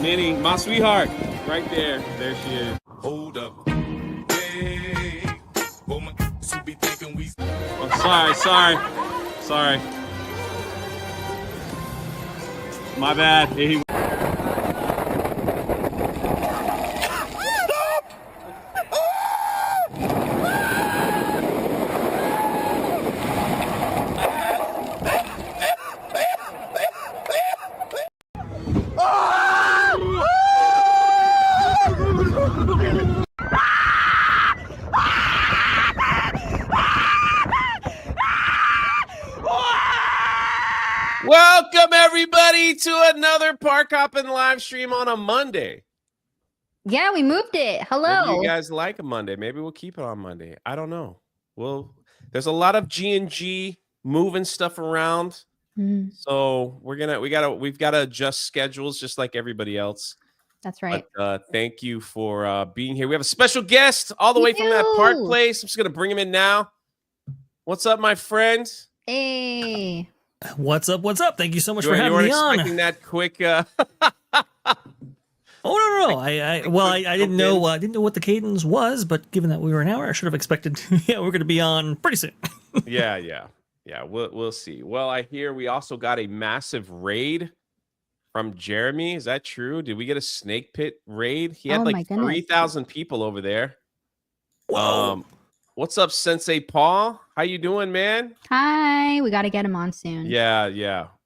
Minnie, my sweetheart. Right there. There she is. Hold up. Hey. Well, my who be thinking we. Oh, sorry. My bad. Here he- Welcome everybody to another Park Hoppin' live stream on a Monday. Yeah, we moved it. Hello. Maybe you guys like a Monday. Maybe we'll keep it on Monday. I don't know. There's a lot of G&G moving stuff around. So we've got to adjust schedules just like everybody else. That's right. But, thank you for being here. We have a special guest all the way from that Park Place. I'm just going to bring him in now. What's up, my friend? Hey. What's up? Thank you so much for having me on. Expecting that quick. Oh no! I didn't know what the cadence was, but given that we were an hour, I should have expected. Yeah, we're going to be on pretty soon. Yeah. We'll see. Well, I hear we also got a massive raid from Jeremy. Is that true? Did we get a snake pit raid? He had like 3,000 people over there. Whoa. What's up, Sensei Paul? How you doing, man? Hi. We got to get him on soon. Yeah.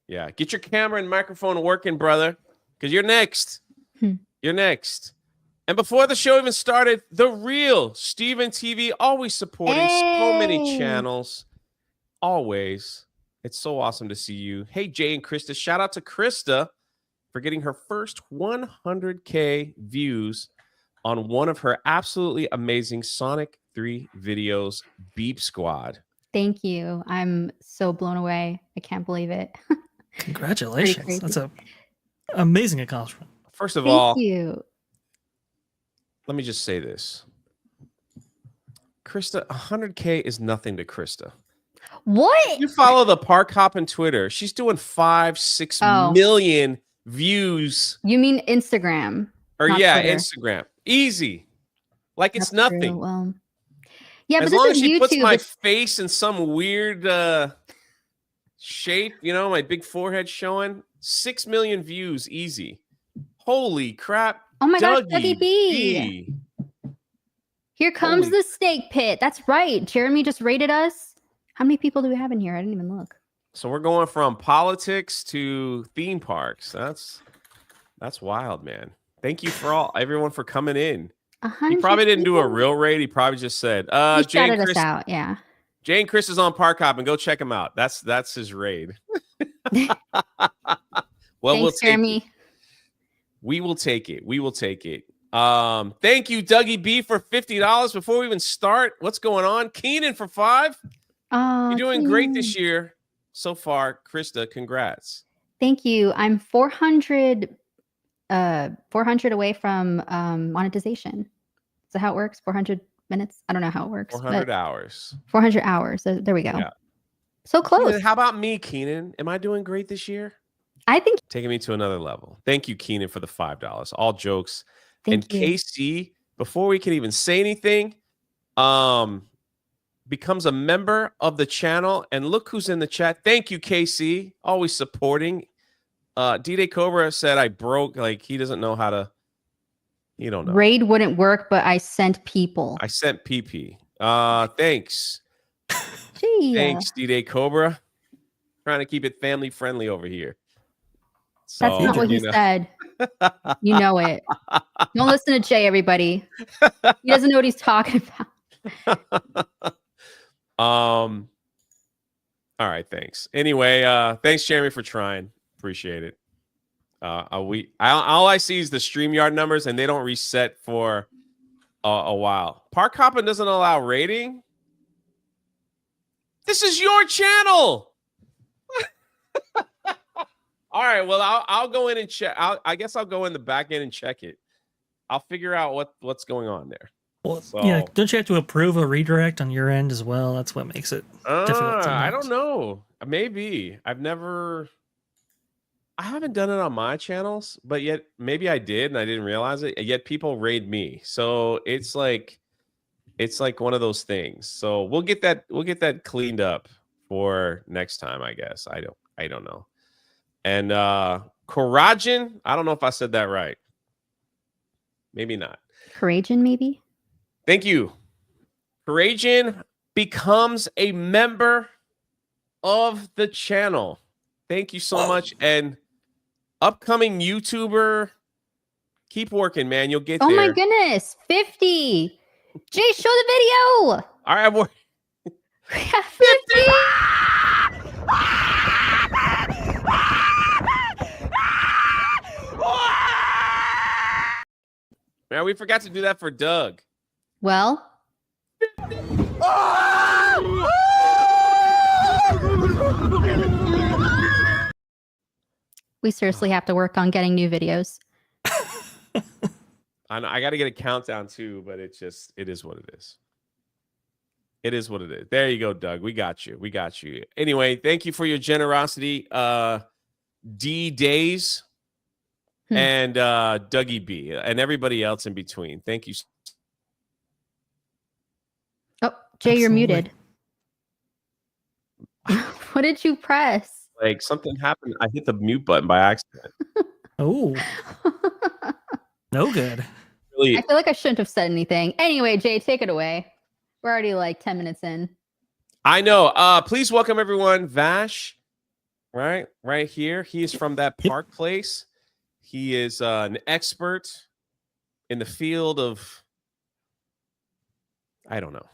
Get your camera and microphone working, brother, because you're next. You're next. And before the show even started, the real Steven TV, always supporting so many channels. Always. It's so awesome to see you. Hey, Jay and Krista. Shout out to Krista for getting her first 100K views on one of her absolutely amazing Sonic 3 videos, Beep Squad. Thank you. I'm so blown away. I can't believe it. Congratulations. That's an amazing accomplishment. First of all, thank you. Let me just say this. Krista, 100K is nothing to Krista. What? You follow the Park Hoppin' Twitter. She's doing 5-6 million views. You mean Instagram? Or yeah, Twitter. Instagram. Easy. Like it's That's nothing. True. Well, yeah, as but long this as is she YouTube. puts my face in some weird shape, my big forehead showing, 6 million views, easy. Holy crap. Oh my gosh, Dougie B. Here comes the snake pit. That's right. Jeremy just rated us. How many people do we have in here? I didn't even look. So we're going from politics to theme parks. That's wild, man. Thank you for everyone for coming in. He probably didn't do a real raid. He probably just said, he shouted us out. Yeah. Jane Chris is on Park Hop and go check him out. That's his raid. Well, thanks, Jeremy. We will take it. Thank you, Dougie B, for $50. Before we even start, what's going on? Keenan for $5. You're doing great this year so far. Krista, congrats. Thank you. I'm 400 away from monetization. Is that how it works? 400 minutes? I don't know how it works. 400 hours. 400 hours. So there we go. Yeah. So close. How about me, Keenan? Am I doing great this year? I think taking me to another level. Thank you, Keenan, for the $5. All jokes. Thank you. KC, before we can even say anything, becomes a member of the channel. And look who's in the chat. Thank you, KC. Always supporting. D-Day Cobra said I broke. Like, he doesn't know how to. You don't know. Raid wouldn't work, but I sent people. I sent PP. Thanks. Gee. Thanks, D-Day Cobra. Trying to keep it family friendly over here. So, that's not what he said. You know it. Don't listen to Jay, everybody. He doesn't know what he's talking about. All right, thanks. Anyway, thanks, Jeremy, for trying. Appreciate it. All I see is the StreamYard numbers, and they don't reset for a while. Park Hoppin' doesn't allow rating. This is your channel. All right, well, I'll go in and check. I guess I'll go in the back end and check it. I'll figure out what's going on there. Well, yeah, don't you have to approve a redirect on your end as well? That's what makes it difficult. I don't know. Maybe. I haven't done it on my channels, but yet maybe I did and I didn't realize it. Yet people raid me, so it's like one of those things. So we'll get that cleaned up for next time, I guess. I don't know. And Coragen, I don't know if I said that right. Maybe not. Couragean, maybe. Thank you. Couragean becomes a member of the channel. Thank you so much. And upcoming YouTuber, keep working, man. You'll get there. Oh my goodness, 50. Jay, show the video. All right, boy. We have 50. Man, we forgot to do that for Doug. Well, we seriously have to work on getting new videos. I got to get a countdown too, but it is what it is. It is what it is. There you go, Doug. We got you. We got you. Anyway, thank you for your generosity, D Days and Dougie B and everybody else in between. Thank you. Oh, Jay, Absolutely. You're muted. What did you press? Like something happened. I hit the mute button by accident. Oh, no good. Really, I feel like I shouldn't have said anything. Anyway, Jay, take it away. We're already like 10 minutes in. I know. Please welcome everyone. Vash, right here. He is from that park place. He is an expert in the field of, I don't know.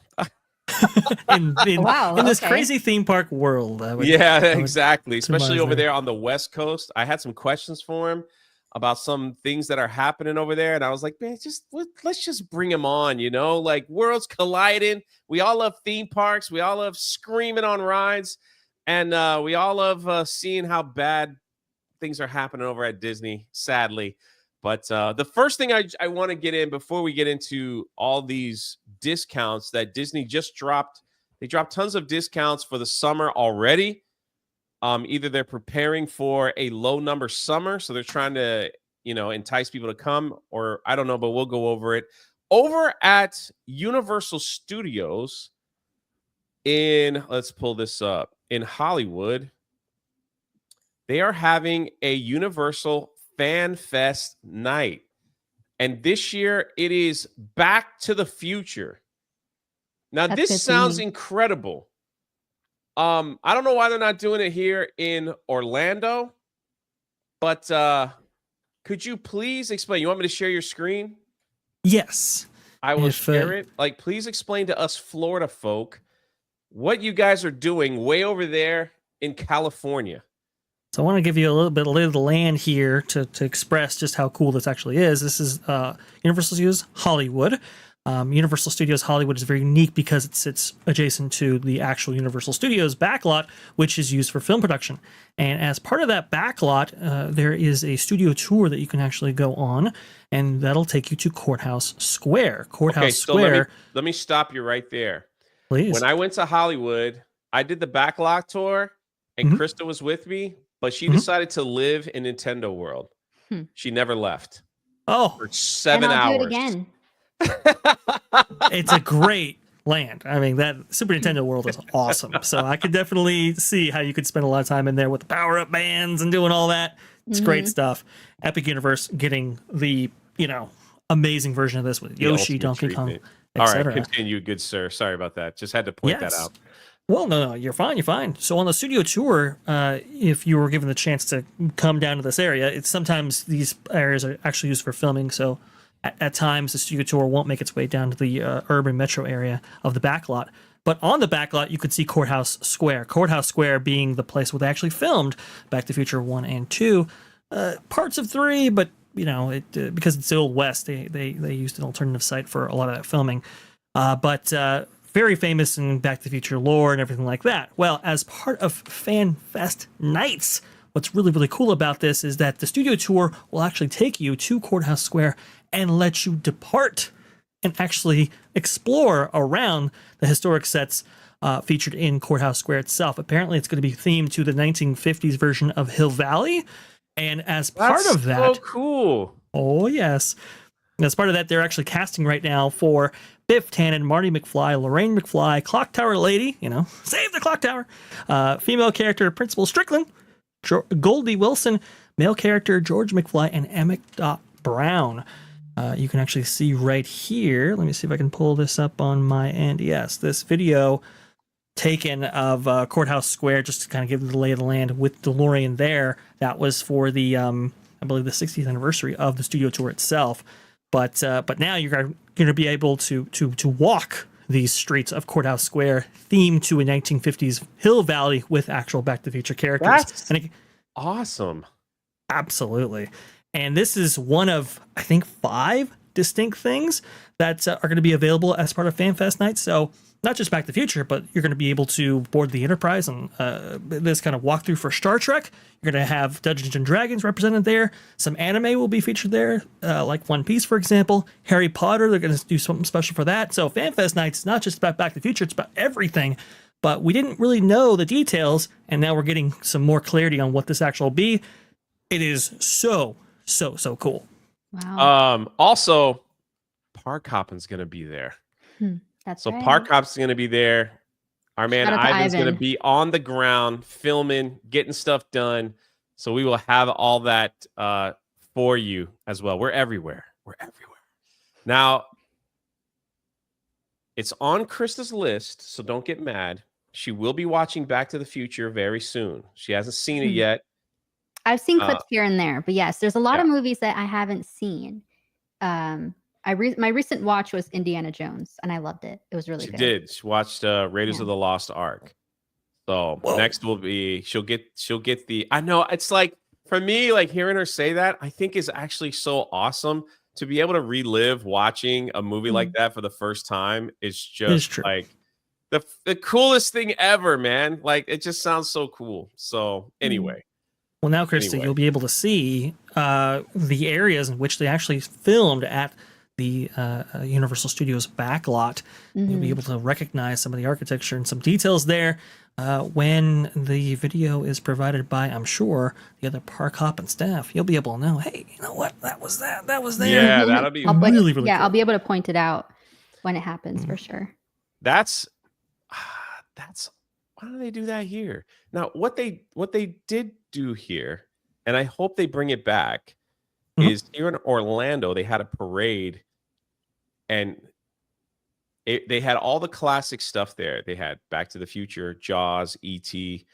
in Wow, in this okay. crazy theme park world. Yeah, exactly. Especially surmise over there. there on the West Coast. I had some questions for him about some things that are happening over there. And I was like, man, let's just bring him on, like worlds colliding. We all love theme parks. We all love screaming on rides. And we all love seeing how bad things are happening over at Disney, sadly. But the first thing I want to get in before we get into all these discounts that Disney just dropped, they dropped tons of discounts for the summer already. Either they're preparing for a low number summer, so they're trying to, entice people to come, or I don't know, but we'll go over it. Over at Universal Studios let's pull this up, in Hollywood, they are having a Universal Fan Fest night. And this year it is Back to the Future. Now, That's good this sounds theme. incredible. I don't know why they're not doing it here in Orlando, but could you please explain? You want me to share your screen? Yes. I will If, share it. Like, please explain to us Florida folk what you guys are doing way over there in California. So I want to give you a little bit of lay of the land here to express just how cool this actually is. This is Universal Studios Hollywood. Universal Studios Hollywood is very unique because it sits adjacent to the actual Universal Studios backlot, which is used for film production. And as part of that backlot, there is a studio tour that you can actually go on, and that'll take you to Courthouse Square. Courthouse Square. Let me stop you right there. Please. When I went to Hollywood, I did the backlot tour, and Mhm. Krista was with me, but she decided to live in Nintendo World. She never left Oh, for 7 And I'll hours. do it again. it's a great land. I mean, that Super Nintendo World is awesome. So I could definitely see how you could spend a lot of time in there with the power-up bands and doing all that. It's great stuff. Epic Universe getting the, amazing version of this with The Yoshi, ultimate Donkey Kong, treatment. All right, etc. continue, good sir. Sorry about that. Just had to point that out. Well, no, you're fine. You're fine. So on the studio tour, if you were given the chance to come down to this area, it's sometimes these areas are actually used for filming. So at times the studio tour won't make its way down to the urban metro area of the backlot. But on the backlot, you could see Courthouse Square. Courthouse Square being the place where they actually filmed Back to the Future 1 and 2. Parts of 3, but because it's the Old West, they used an alternative site for a lot of that filming. But very famous in Back to the Future lore and everything like that. Well, as part of Fan Fest nights, what's really, really cool about this is that the studio tour will actually take you to Courthouse Square and let you depart and actually explore around the historic sets featured in Courthouse Square itself. Apparently, it's going to be themed to the 1950s version of Hill Valley. And as part That's of that, so cool. oh yes, as part of that, they're actually casting right now for Biff Tannen, Marty McFly, Lorraine McFly, Clock Tower Lady, save the Clock Tower, female character Principal Strickland, Goldie Wilson, male character George McFly, and Emmett Brown. You can actually see right here. Let me see if I can pull this up on my end. Yes, this video taken of Courthouse Square, just to kind of give the lay of the land with DeLorean there. That was for the, I believe, the 60th anniversary of the studio tour itself. But now you're going to be able to walk these streets of Courthouse Square, themed to a 1950s Hill Valley with actual Back to the Future characters. That's awesome. Absolutely. And this is one of, I think, 5 distinct things that are going to be available as part of FanFest night. So not just Back to the Future, but you're going to be able to board the Enterprise and this kind of walkthrough for Star Trek. You're going to have Dungeons and Dragons represented there. Some anime will be featured there, like One Piece, for example. Harry Potter, they're going to do something special for that. So FanFest nights is not just about Back to the Future, it's about everything. But we didn't really know the details, and now we're getting some more clarity on what this actually will be. It is so cool. Wow. Also, Park Hoppin's gonna be there. That's So right. Park Hop's gonna be there. Our man Shout out to Ivan's gonna Ivan. be on the ground filming, getting stuff done. So we will have all that for you as well. We're everywhere. We're everywhere. Now, it's on Krista's list, so don't get mad. She will be watching Back to the Future very soon. She hasn't seen it yet. I've seen clips here and there, but yes, there's a lot yeah. of movies that I haven't seen. My recent watch was Indiana Jones, and I loved it. It was really good. She did. She watched Raiders of the Lost Ark. So next will be she'll get the. I know it's like for me, like hearing her say that, I think is actually so awesome to be able to relive watching a movie like that for the first time. It's just like the coolest thing ever, man. Like it just sounds so cool. So anyway. Well, now, Krista, you'll be able to see the areas in which they actually filmed at the Universal Studios backlot. You'll be able to recognize some of the architecture and some details there when the video is provided by, I'm sure, the other Park Hoppin staff. You'll be able to know, hey, you know what? That was there. Yeah, that'll be really cool. I'll be able to point it out when it happens for sure. That's why don't they do that here? Now, what they did do here, and I hope they bring it back, is here in Orlando, they had a parade, and they had all the classic stuff there. They had Back to the Future, Jaws, E.T.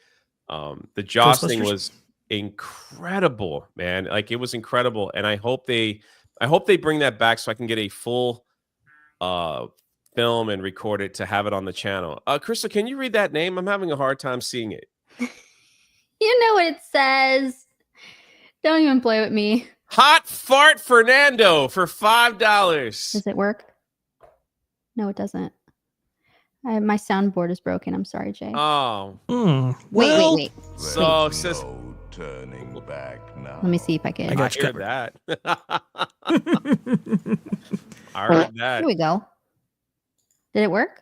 The Jaws thing was incredible, man. Like it was incredible, and I hope they bring that back so I can get a full film and record it to have it on the channel. Krista, can you read that name? I'm having a hard time seeing it. You know what it says. Don't even play with me. Hot Fart Fernando for $5. Does it work? No, it doesn't. My soundboard is broken. I'm sorry, Jay. Oh. Wait. So it says turning back now. Let me see if I can. I got you heard covered. that. I heard that. Here we go. Did it work?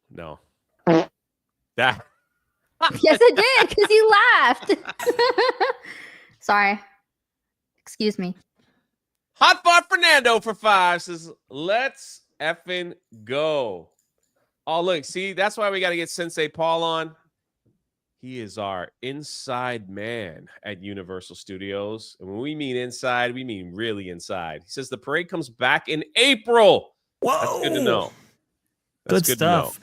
No. That. Yes, it did, because you laughed. Sorry. Excuse me. Hot Fart Fernando for $5 says, let's effing go. Oh, look, see, that's why we got to get Sensei Paul on. He is our inside man at Universal Studios. And when we mean inside, we mean really inside. He says the parade comes back in April. Whoa. That's good to know. Good stuff.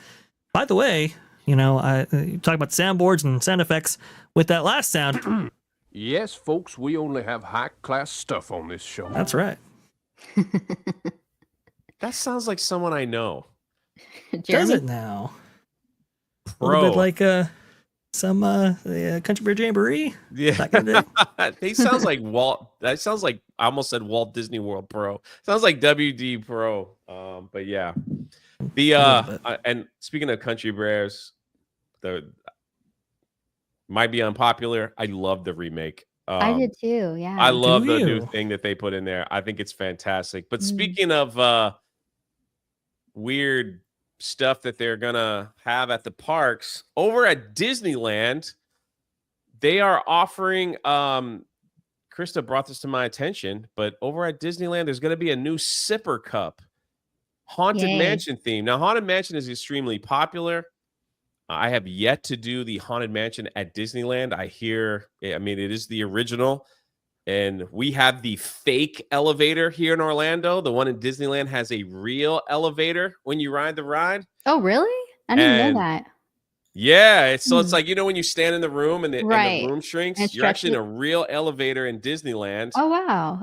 By the way, you talk about soundboards and sound effects with that last sound. Yes, folks, we only have high-class stuff on this show. That's right. That sounds like someone I know. Does it now? A Pro. little bit like some Country Bear Jamboree. Yeah. That kind of thing. He sounds like Walt. That sounds like I almost said Walt Disney World Pro. Sounds like WD Pro. But yeah. And speaking of Country Bears, might be unpopular. I love the remake. I did too. Yeah. I love the new thing that they put in there. I think it's fantastic. But speaking of weird stuff that they're gonna have at the parks, over at Disneyland, they are offering Krista brought this to my attention, but over at Disneyland, there's going to be a new sipper cup, Haunted Yay. Mansion theme. Now, Haunted Mansion is extremely popular. I have yet to do the Haunted Mansion at Disneyland. I mean, it is the original. And we have the fake elevator here in Orlando. The one in Disneyland has a real elevator when you ride the ride. Oh, really? I didn't And know that. yeah, it's like, when you stand in the room and the Right. room shrinks, And you're actually in stretches. a real elevator in Disneyland. Oh, wow.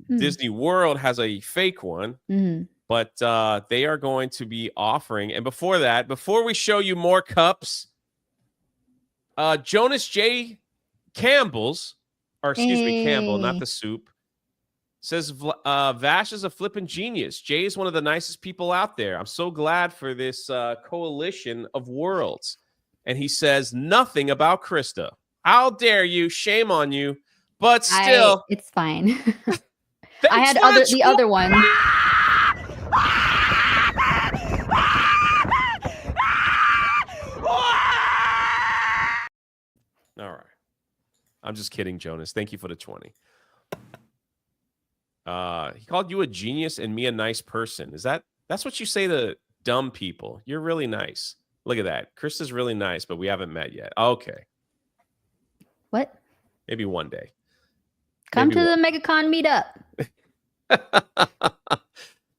Okay. Disney World has a fake one, Mhm. but they are going to be offering. And before we show you more cups, Jonas J. Campbell's, or excuse me, Campbell, not Hey. the soup, says Vash is a flippin' genius. Jay is one of the nicest people out there. I'm so glad for this coalition of worlds. And he says nothing about Krista. How dare you? Shame on you. But still, It's fine. I thanks had for the other one. All right. I'm just kidding, Jonas. Thank you for the 20. He called you a genius and me a nice person. That's what you say to dumb people? You're really nice. Look at that. Krista's really nice, but we haven't met yet. Okay. What? Maybe one day. Come Maybe to the MegaCon meetup.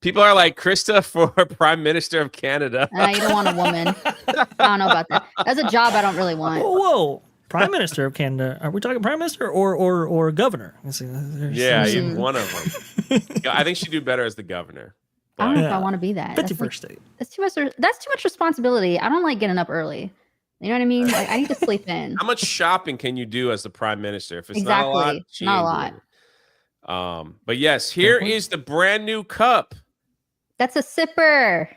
People are like, Krista for Prime Minister of Canada. You don't want a woman. I don't know about that. That's a job I don't really want. Whoa. Prime Minister of Canada. Are we talking Prime Minister or Governor? Yeah, even one of them. I think she'd do better as the governor. I don't know if Yeah. I want to be that. That's 51st state. That's too much. That's too much responsibility. I don't like getting up early. You know what I mean? Like I need to sleep in. How much shopping can you do as the prime minister? If it's not a lot, Exactly. she Not a ain't lot. doing it. But yes, here is the brand new cup. That's a sipper.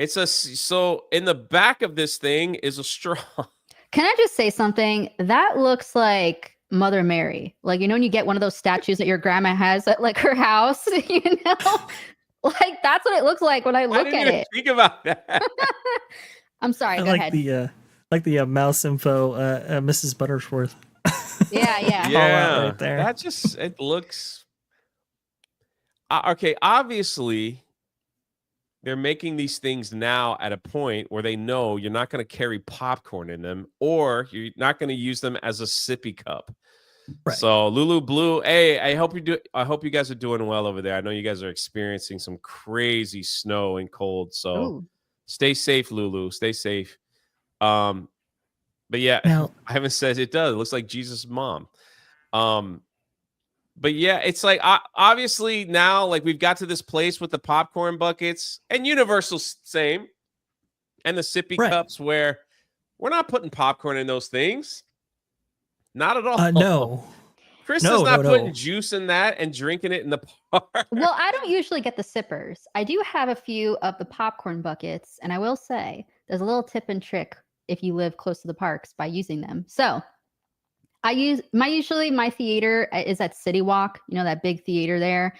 So in the back of this thing is a straw. Can I just say something? That looks like Mother Mary. Like, you know, when you get one of those statues that your grandma has at like her house, you know? Like that's what it looks like when I look didn't at even it. think about that. I'm sorry. I Go like ahead. the mouse info, Mrs. Buttersworth. Yeah. Yeah, right there. that just it looks okay. Obviously, they're making these things now at a point where they know you're not going to carry popcorn in them, or you're not going to use them as a sippy cup. Right. So Lulu Blue, hey, I hope you guys are doing well over there. I know you guys are experiencing some crazy snow and cold. So Ooh. stay safe, Lulu. Stay safe. But yeah, Now, I haven't said it does. It looks like Jesus' mom. But yeah, it's like obviously now, like we've got to this place with the popcorn buckets and Universal same, and the sippy Right. cups where we're not putting popcorn in those things. Not at all. no. Chris No, is not no, putting no. juice in that and drinking it in the park. Well, I don't usually get the sippers. I do have a few of the popcorn buckets, and I will say there's a little tip and trick if you live close to the parks by using them. So I use my theater is at City Walk, you know, that big theater there.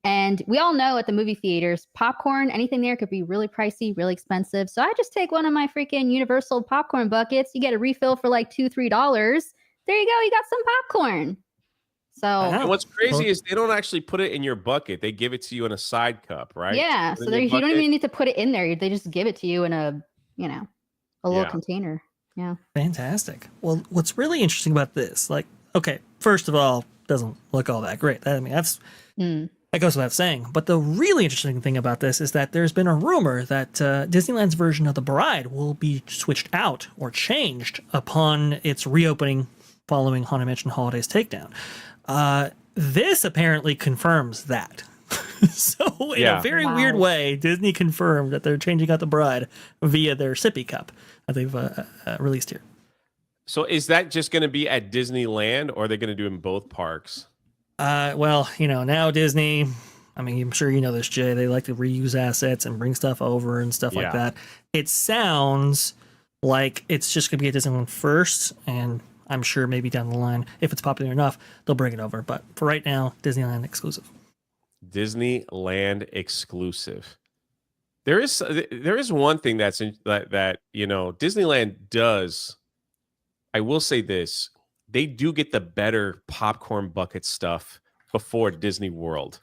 And we all know at the movie theaters, popcorn, anything there could be really pricey, really expensive. So I just take one of my freaking Universal popcorn buckets. You get a refill for like $2-3. There you go. You got some popcorn. So Wow. And what's crazy is they don't actually put it in your bucket. They give it to you in a side cup, right? yeah, Put it so in there, your you don't bucket. even need to put it in there. They just give it to you in a, you know, a little Yeah. container. Yeah. Fantastic. Well, what's really interesting about this, like, okay, first of all, doesn't look all that great. I mean, that's that goes without saying. But the really interesting thing about this is that there's been a rumor that Disneyland's version of the Bride will be switched out or changed upon its reopening following Haunted Mansion Holiday's takedown. This apparently confirms that. So in a very weird Wow. way, Disney confirmed that they're changing out the Bride via their sippy cup that they've released here. So is that just going to be at Disneyland, or are they going to do it in both parks? Well, you know, now Disney, I mean, I'm sure you know this, Jay, they like to reuse assets and bring stuff over and stuff Yeah. like that. It sounds like it's just going to be at Disneyland first, and I'm sure maybe down the line, if it's popular enough, they'll bring it over. But for right now, Disneyland exclusive. Disneyland exclusive. There is one thing that you know Disneyland does. I will say this: they do get the better popcorn bucket stuff before Disney World.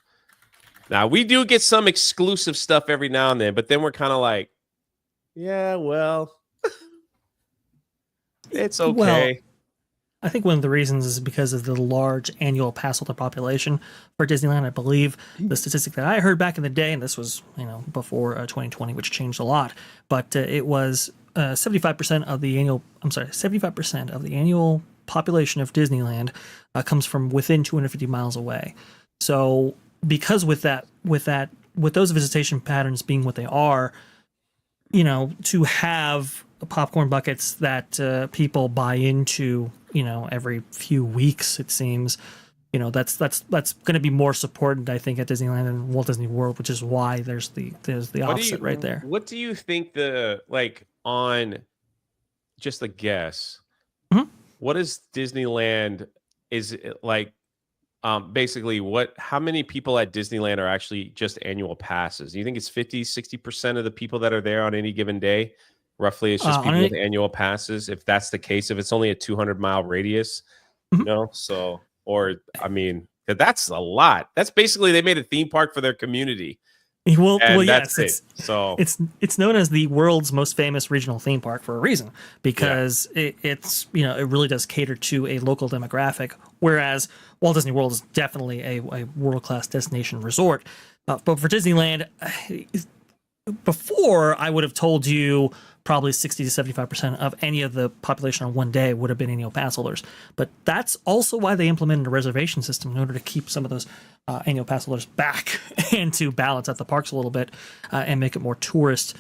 Now, we do get some exclusive stuff every now and then, but then we're kind of like, yeah, well, it's okay. Well, I think one of the reasons is because of the large annual pass holder population for Disneyland. I believe the statistic that I heard back in the day, and this was before 2020, which changed a lot, but it was 75% of the annual. I'm sorry, 75% of the annual population of Disneyland comes from within 250 miles away. So because with those visitation patterns being what they are, to have popcorn buckets that people buy into, every few weeks, it seems, that's going to be more supported, I think, at Disneyland and Walt Disney World, which is why there's the offset right there. What do you think on just a guess? Mm-hmm. What is Disneyland? Is it like basically how many people at Disneyland are actually just annual passes? Do you think it's 50-60% of the people that are there on any given day? Roughly, it's just people with annual passes. If that's the case, if it's only a 200-mile radius, so, or I mean, that's a lot. That's basically, they made a theme park for their community. Well, yes, it's known as the world's most famous regional theme park for a reason, because it's it really does cater to a local demographic, whereas Walt Disney World is definitely a world-class destination resort. But for Disneyland, before I would have told you probably 60 to 75% of any of the population on one day would have been annual pass holders. But that's also why they implemented a reservation system, in order to keep some of those annual pass holders back and to balance out the parks a little bit and make it more tourist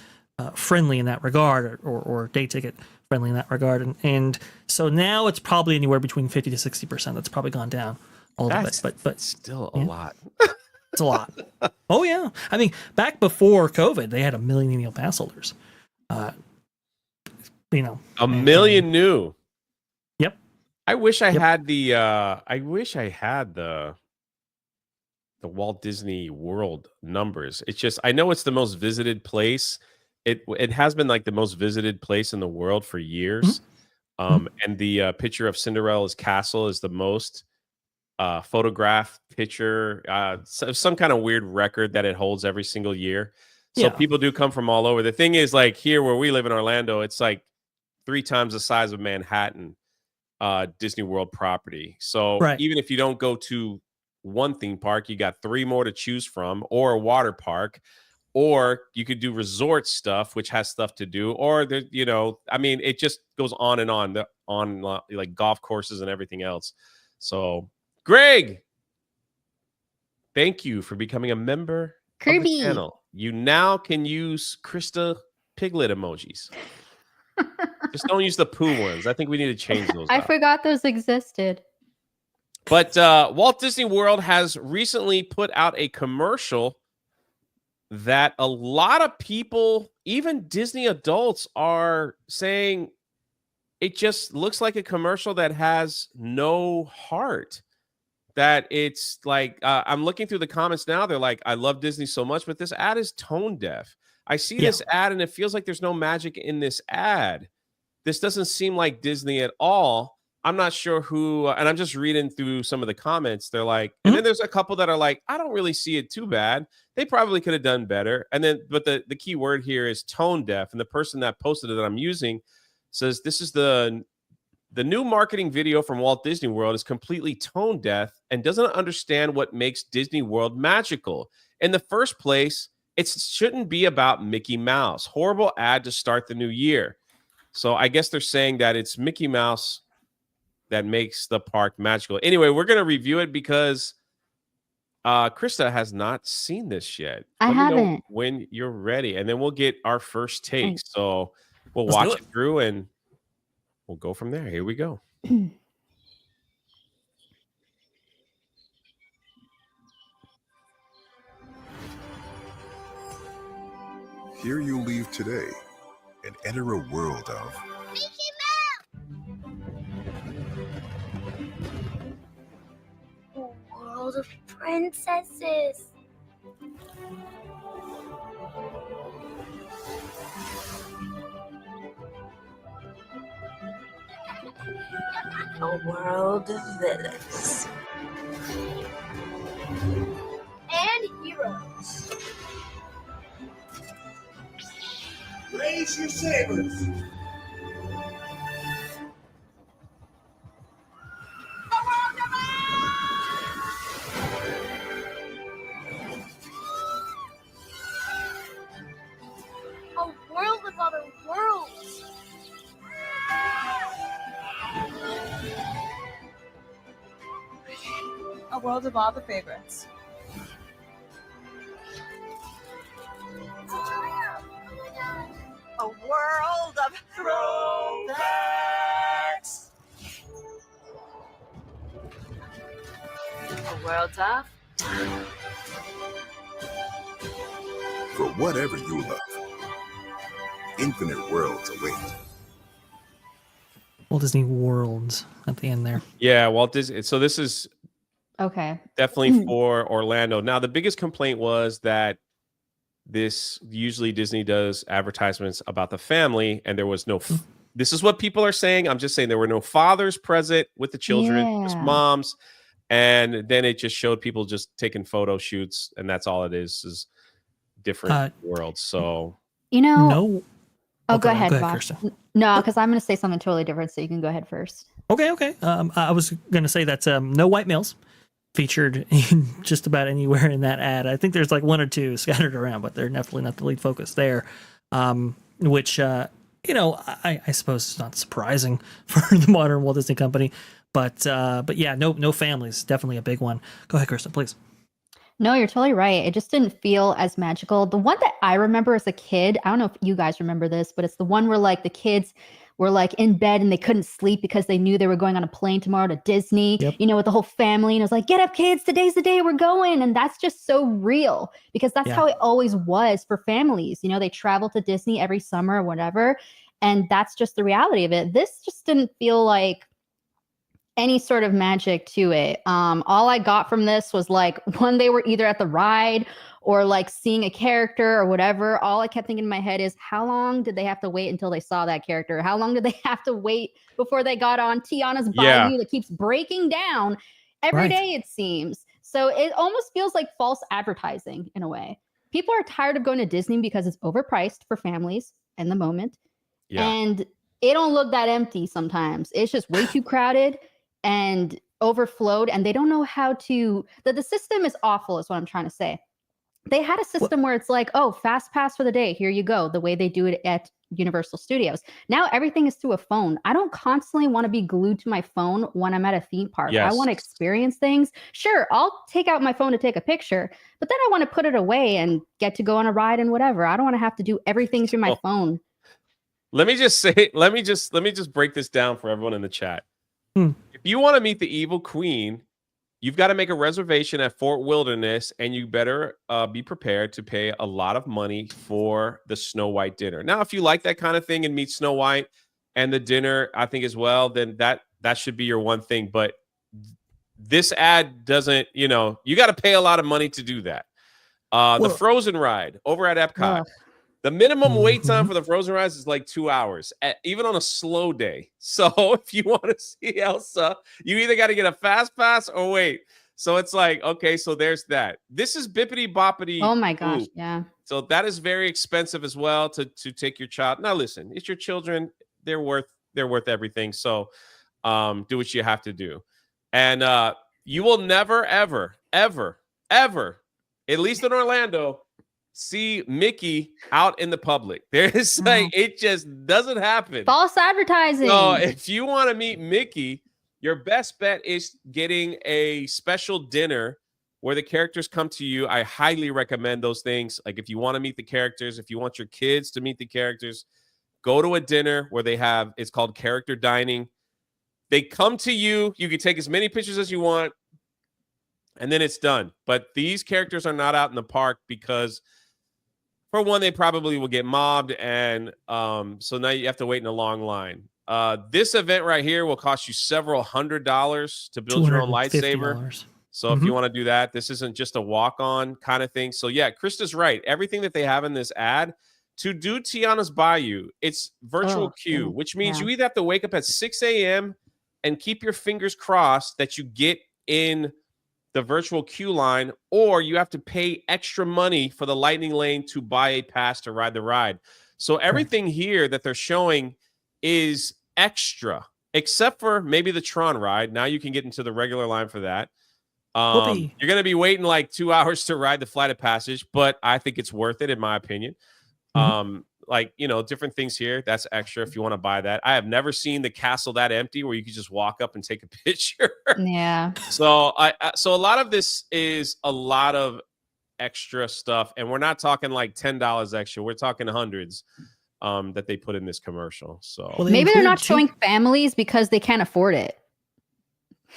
friendly in that regard, or day ticket friendly in that regard. And so now it's probably anywhere between 50 to 60%. That's probably gone down a little bit, but still a lot. It's a lot. Oh yeah. I mean, back before COVID, they had 1 million annual pass holders. A million new. Yep. I wish I had the Walt Disney World numbers. It's just, I know it's the most visited place. It has been like the most visited place in the world for years. And the picture of Cinderella's castle is the most photographed picture, some kind of weird record that it holds every single year. So people do come from all over. The thing is, like here where we live in Orlando, it's like 3 times the size of Manhattan Disney World property. So even if you don't go to one theme park, you got 3 more to choose from, or a water park, or you could do resort stuff, which has stuff to do, or I mean, it just goes on and on like golf courses and everything else. So Greg, thank you for becoming a member of the channel. You now can use Krista Piglet emojis. Just don't use the poo ones. I think we need to change those. I forgot those existed. But Walt Disney World has recently put out a commercial that a lot of people, even Disney adults, are saying it just looks like a commercial that has no heart. That it's like, I'm looking through the comments now. They're like, I love Disney so much, but this ad is tone deaf. I see this ad and it feels like there's no magic in this ad. This doesn't seem like Disney at all. I'm not sure who, and I'm just reading through some of the comments. They're like, and then there's a couple that are like, I don't really see it too bad. They probably could have done better. And then, but the key word here is tone deaf. And the person that posted it that I'm using says, this is the new marketing video from Walt Disney World is completely tone deaf and doesn't understand what makes Disney World magical. In the first place, it shouldn't be about Mickey Mouse. Horrible ad to start the new year. So I guess they're saying that it's Mickey Mouse that makes the park magical. Anyway, we're going to review it because Krista has not seen this yet. I haven't. When you're ready, and then we'll get our first take. So we'll watch it through and we'll go from there. Here we go. Here you leave today and enter a world of Mickey Mouse! A world of princesses. A world of villains. And heroes. Raise your sabers. A world of other worlds. A world of all the favorites. A world of throwbacks. A world of For whatever you love, infinite worlds await. Walt Disney World at the end there. Yeah, Walt Disney. So this is Okay. definitely for Orlando. Now, the biggest complaint was that this usually Disney does advertisements about the family, and there was no. This is what people are saying. I'm just saying there were no fathers present with the children, just Yeah. moms, and then it just showed people just taking photo shoots, and that's all it is different worlds. So You know. No. Oh, go ahead, Bob. Kirsten. No, because I'm going to say something totally different, so you can go ahead first. Okay. I was going to say that no white males featured in just about anywhere in that ad. I think there's like one or two scattered around, but they're definitely not the lead focus there. Which I suppose is not surprising for the modern Walt Disney Company. But yeah, no families, definitely a big one. Go ahead, Kristen, please. No, you're totally right. It just didn't feel as magical. The one that I remember as a kid, I don't know if you guys remember this, but it's the one where like the kids were like in bed and they couldn't sleep because they knew they were going on a plane tomorrow to Disney, Yep. with the whole family. And it was like, get up, kids, today's the day we're going. And that's just so real because that's Yeah. how it always was for families. They travel to Disney every summer or whatever. And that's just the reality of it. This just didn't feel like any sort of magic to it. All I got from this was like when they were either at the ride or like seeing a character or whatever. All I kept thinking in my head is how long did they have to wait until they saw that character? How long did they have to wait before they got on Tiana's Bayou that keeps breaking down every day, it seems. So it almost feels like false advertising in a way. People are tired of going to Disney because it's overpriced for families in the moment. yeah, And it don't look that empty sometimes. It's just way too crowded and overflowed, and they don't know how to. The system is awful, is what I'm trying to say. They had a system where it's like, oh, fast pass for the day, here you go, the way they do it at Universal Studios. Now everything is through a phone. I don't constantly want to be glued to my phone when I'm at a theme park. I Yes. want to experience things. Sure, I'll take out my phone to take a picture, but then I want to put it away and get to go on a ride and whatever. I don't want to have to do everything through my Oh. phone. let me just say, let me just break this down for everyone in the chat. If you want to meet the evil queen, you've got to make a reservation at Fort Wilderness, and you better be prepared to pay a lot of money for the Snow White dinner. Now, if you like that kind of thing and meet Snow White and the dinner, I think as well, then that should be your one thing. But this ad doesn't, you got to pay a lot of money to do that. The Frozen ride over at Epcot. Ugh. The minimum wait time for the Frozen rides is like 2 hours, even on a slow day. So if you want to see Elsa, you either got to get a fast pass or wait. So it's like, okay, so there's that. This is bippity boppity. Oh my gosh, Ooh. yeah. So that is very expensive as well to take your child. Now listen, it's your children. They're worth everything. So do what you have to do. And you will never, ever, ever, ever, at least in Orlando, see Mickey out in the public. There's like, it just doesn't happen. False advertising. So if you want to meet Mickey, your best bet is getting a special dinner where the characters come to you. I highly recommend those things. Like if you want to meet the characters, if you want your kids to meet the characters, go to a dinner where they have, it's called character dining. They come to you. You can take as many pictures as you want, and then it's done. But these characters are not out in the park because, for one, they probably will get mobbed, and so now you have to wait in a long line. This event right here will cost you several $100s to build your own lightsaber. So if you want to do that, this isn't just a walk-on kind of thing. So yeah, Krista's right. Everything that they have in this ad, to do Tiana's Bayou, it's virtual queue, which means you either have to wake up at 6 a.m. and keep your fingers crossed that you get in the virtual queue line, or you have to pay extra money for the lightning lane to buy a pass to ride the ride. So everything here that they're showing is extra, except for maybe the Tron ride. Now you can get into the regular line for that. You're going to be waiting like 2 hours to ride the Flight of Passage, but I think it's worth it in my opinion. Like, you know, different things here. That's extra if you want to buy that. I have never seen the castle that empty where you could just walk up and take a picture. Yeah. So so a lot of this is a lot of extra stuff, and we're not talking like $10 extra. We're talking hundreds that they put in this commercial. So maybe they're not showing families because they can't afford it.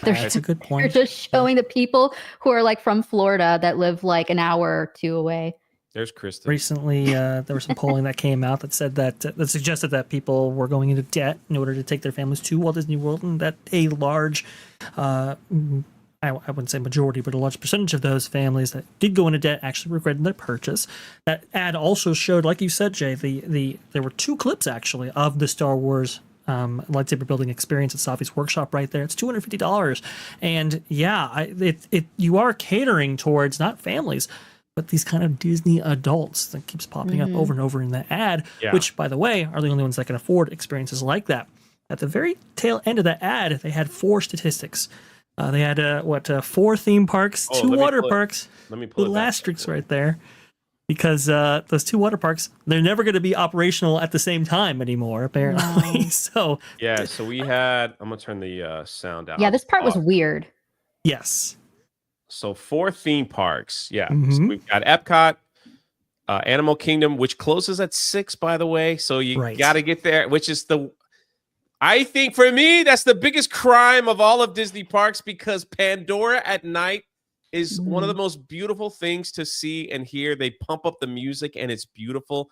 That's a good point. They're just showing the people who are like from Florida that live like an hour or two away. There's Kristen. Recently, there was some polling that came out that said that suggested that people were going into debt in order to take their families to Walt Disney World, and that a large, I wouldn't say majority, but a large percentage of those families that did go into debt actually regretted their purchase. That ad also showed, like you said, Jay, there were 2 clips actually of the Star Wars lightsaber building experience at Savi's workshop right there. It's $250, and yeah, you are catering towards not families, but these kind of Disney adults that keeps popping up over and over in the ad, which, by the way, are the only ones that can afford experiences like that. At the very tail end of the ad, they had 4 statistics. They had 4 theme parks, 2 water parks. Let me pull little asterisks right there, because those 2 water parks, they're never going to be operational at the same time anymore, apparently. So yeah, so we had. I'm gonna turn the sound out. Yeah, this part was weird. Yes. So 4 theme parks. Yeah. So we've got Epcot, Animal Kingdom, which closes at 6, by the way. So you got to get there, which is I think for me, that's the biggest crime of all of Disney parks, because Pandora at night is one of the most beautiful things to see and hear. They pump up the music and it's beautiful.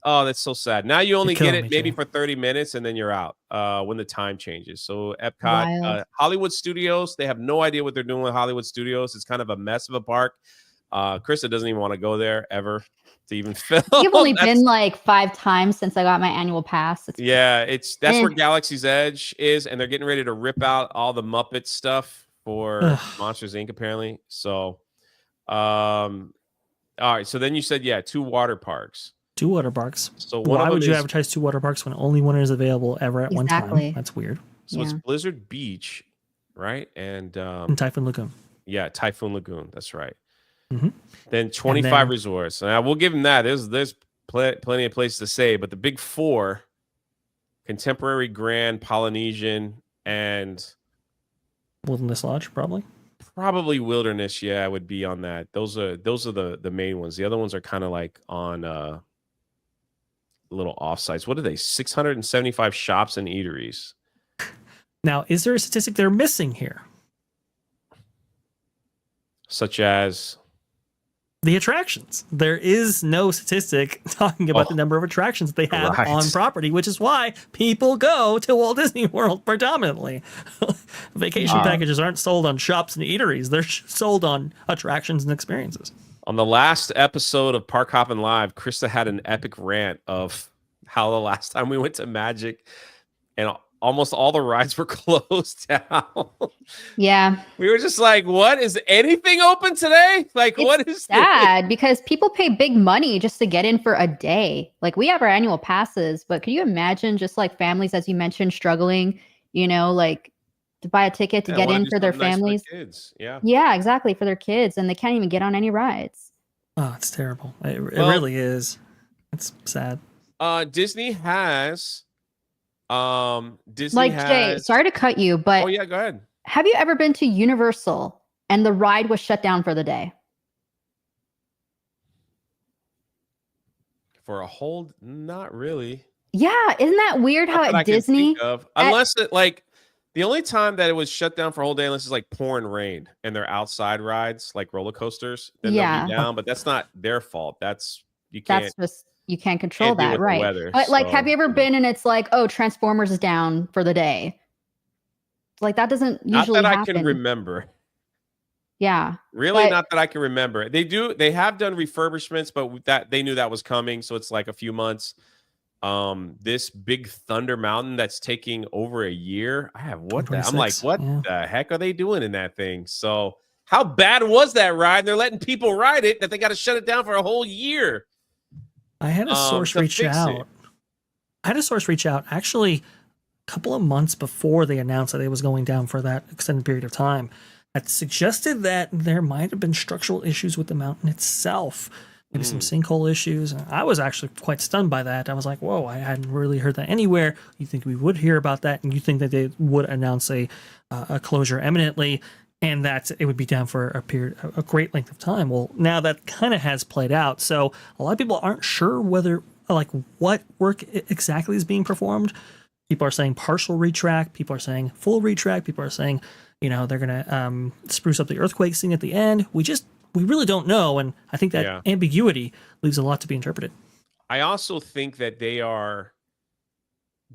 Oh, that's so sad. Now you only get it maybe for 30 minutes and then you're out when the time changes. So Epcot, Hollywood Studios, they have no idea what they're doing with Hollywood Studios. It's kind of a mess of a park. Krista doesn't even want to go there ever to even film. I've only been like 5 times since I got my annual pass. That's where Galaxy's Edge is, and they're getting ready to rip out all the Muppet stuff for Monsters Inc. apparently. So, all right. So then you said 2 water parks. 2 water parks. So why would you advertise 2 water parks when only one is available ever at one time? That's weird. So it's Blizzard Beach, right? And Typhoon Lagoon. Yeah, Typhoon Lagoon. That's right. Then 25 resorts. Now we'll give them that. There's plenty of places to say, but the big 4: Contemporary, Grand, Polynesian, and Wilderness Lodge, probably. Probably Wilderness. Yeah, I would be on that. Those are the main ones. The other ones are kind of like on little offsites. What are they? 675 shops and eateries. Now, is there a statistic they're missing here? Such as the attractions. There is no statistic talking about the number of attractions they have on property, which is why people go to Walt Disney World predominantly. Vacation packages aren't sold on shops and eateries. They're sold on attractions and experiences. On the last episode of Park Hoppin' Live, Krista had an epic rant of how the last time we went to Magic and almost all the rides were closed down. Yeah. We were just like, what? Is anything open today? Like, what is sad? Because people pay big money just to get in for a day. Like, we have our annual passes, but could you imagine just like families, as you mentioned, struggling, like to buy a ticket to get in for their families? For their kids. Yeah. Yeah, exactly. For their kids. And they can't even get on any rides. Oh, it's terrible. It really is. It's sad. Disney has... Jay, sorry to cut you, but oh yeah, go ahead. Have you ever been to Universal and the ride was shut down for the day? For a whole, not really. Yeah, isn't that weird how at Disney, unless it like the only time that it was shut down for a whole day, unless it's like pouring rain and they're outside rides like roller coasters, then they'll be down. But that's not their fault. You can't control that, right? Weather, but like, have you ever been and it's like, oh, Transformers is down for the day? Like that doesn't usually happen. Not that I can remember. Yeah. Really, not that I can remember. They have done refurbishments, but that they knew that was coming, so it's like a few months. This Big Thunder Mountain that's taking over a year. I'm like, 26, what yeah. the heck are they doing in that thing? So how bad was that ride? They're letting people ride it that they got to shut it down for a whole year. I had a source to reach fix out. it. I had a source reach out actually a couple of months before they announced that it was going down for that extended period of time. That suggested that there might have been structural issues with the mountain itself, maybe some sinkhole issues. And I was actually quite stunned by that. I was like, whoa, I hadn't really heard that anywhere. You think we would hear about that, and you think that they would announce a closure imminently, and that it would be down for a great length of time. Well, now that kind of has played out. So a lot of people aren't sure whether, like, what work exactly is being performed. People are saying partial retract. People are saying full retract. People are saying, they're going to spruce up the earthquake scene at the end. We really don't know. And I think that ambiguity leaves a lot to be interpreted. I also think that they are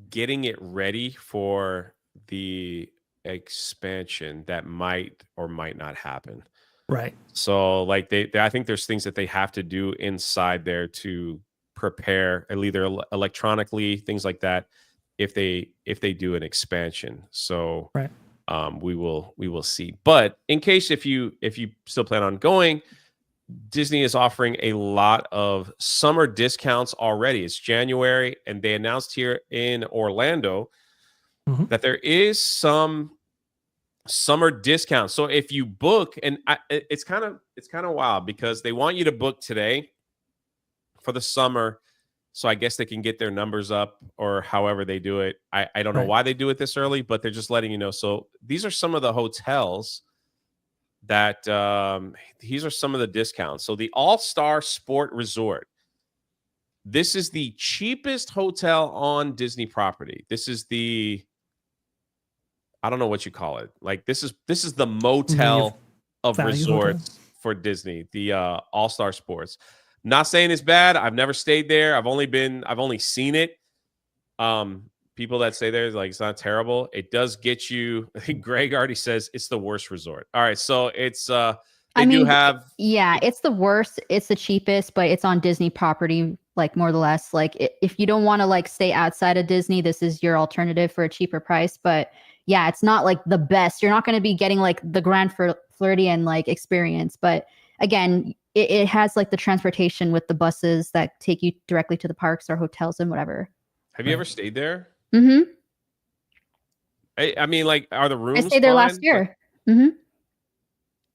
getting it ready for the expansion that might or might not happen. Right. So like I think there's things that they have to do inside there to prepare, either electronically, things like that, if they do an expansion. So right. We will see. But in case if you still plan on going, Disney is offering a lot of summer discounts already. It's January, and they announced here in Orlando that there is some summer discounts. So if you book, and it's kind of wild because they want you to book today for the summer, so I guess they can get their numbers up, or however they do it. I don't know why they do it this early, but they're just letting you know. So these are some of the hotels that these are some of the discounts. So the All-Star Sport Resort. This is the cheapest hotel on Disney property. This is the, I don't know what you call it. Like this is the motel of resorts for Disney, the All-Star Sports. Not saying it's bad. I've never stayed there. I've only seen it. People that say there's like it's not terrible. It does get you. I think Greg already says it's the worst resort. All right, so it's it's the worst. It's the cheapest, but it's on Disney property, like more or less. Like if you don't want to like stay outside of Disney, this is your alternative for a cheaper price. But yeah, it's not like the best. You're not going to be getting like the Grand Floridian like experience. But again, it has like the transportation with the buses that take you directly to the parks or hotels and whatever. Have you ever stayed there? Mm-hmm. I mean, like, are the rooms? I stayed there last year. Mm-hmm.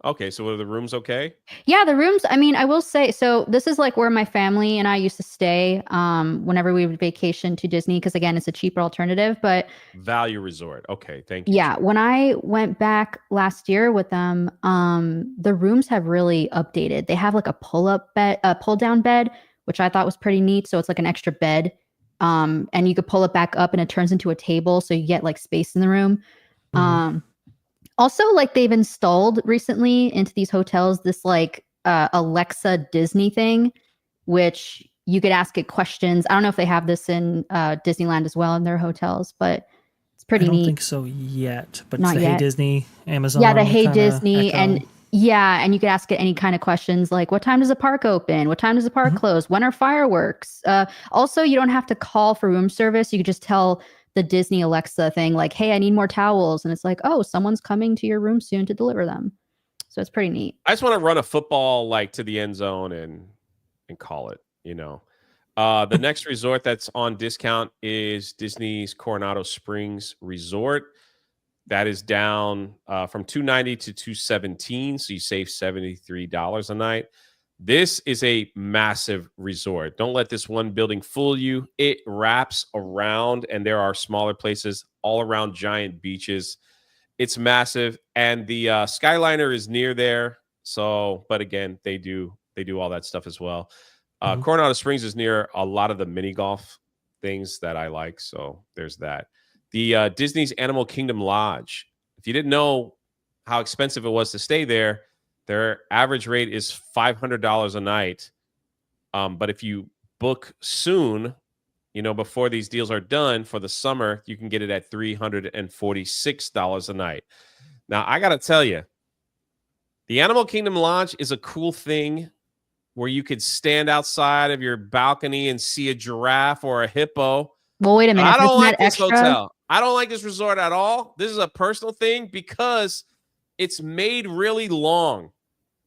Okay, so were the rooms okay? Yeah, the rooms, I mean, I will say, so this is like where my family and I used to stay whenever we would vacation to Disney, because again, it's a cheaper alternative, but value resort. Okay, thank you. Yeah, when I went back last year with them, the rooms have really updated. They have like a pull down bed, which I thought was pretty neat. So it's like an extra bed. And you could pull it back up and it turns into a table. So you get like space in the room. Also, like they've installed recently into these hotels this like Alexa Disney thing, which you could ask it questions. I don't know if they have this in Disneyland as well in their hotels, but it's pretty neat. I don't think so yet, but Not it's the yet. Hey Disney, Amazon. Yeah, the Hey Disney, echo. and you could ask it any kind of questions like, what time does the park open? What time does the park close? When are fireworks? Also, you don't have to call for room service. You could just tell the Disney Alexa thing like, hey, I need more towels. And it's like, oh, someone's coming to your room soon to deliver them. So it's pretty neat. I just want to run a football like to the end zone and call it, The next resort that's on discount is Disney's Coronado Springs Resort. That is down from $290 to $217, so you save $73 a night. This is a massive resort. Don't let this one building fool you. It wraps around, and there are smaller places all around giant beaches. It's massive, and the Skyliner is near there. So, but again, they do all that stuff as well. Coronado Springs is near a lot of the mini golf things that I like. So there's that. The Disney's Animal Kingdom Lodge. If you didn't know how expensive it was to stay there, their average rate is $500 a night. But if you book soon, before these deals are done for the summer, you can get it at $346 a night. Now, I got to tell you, the Animal Kingdom Lodge is a cool thing where you could stand outside of your balcony and see a giraffe or a hippo. Well, wait a minute. I don't Isn't like that this extra? hotel. I don't like this resort at all. This is a personal thing because it's made really long.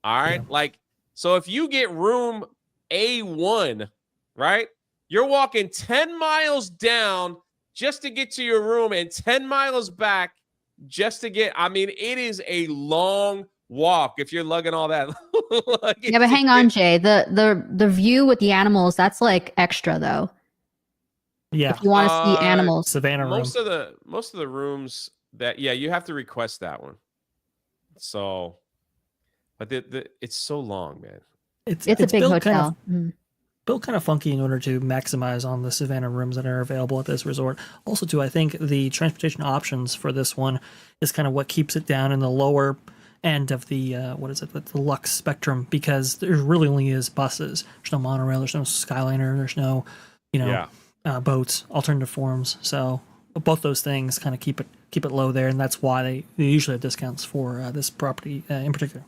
All right. Yeah. Like, so if you get room A1, right, you're walking 10 miles down just to get to your room and 10 miles back just to get, I mean, it is a long walk if you're lugging all that. Yeah, but hang on, Jay. The view with the animals, that's like extra though. Yeah. If you want to see animals. Savannah room. Most of the rooms that, yeah, you have to request that one. So, but it's so long, man. It's a big built hotel. Built kind of funky in order to maximize on the Savannah rooms that are available at this resort. Also, too, I think the transportation options for this one is kind of what keeps it down in the lower end of the the Lux spectrum, because there really only is buses. There's no monorail. There's no Skyliner. There's no, boats, alternative forms. So both those things kind of keep it low there, and that's why they usually have discounts for this property in particular.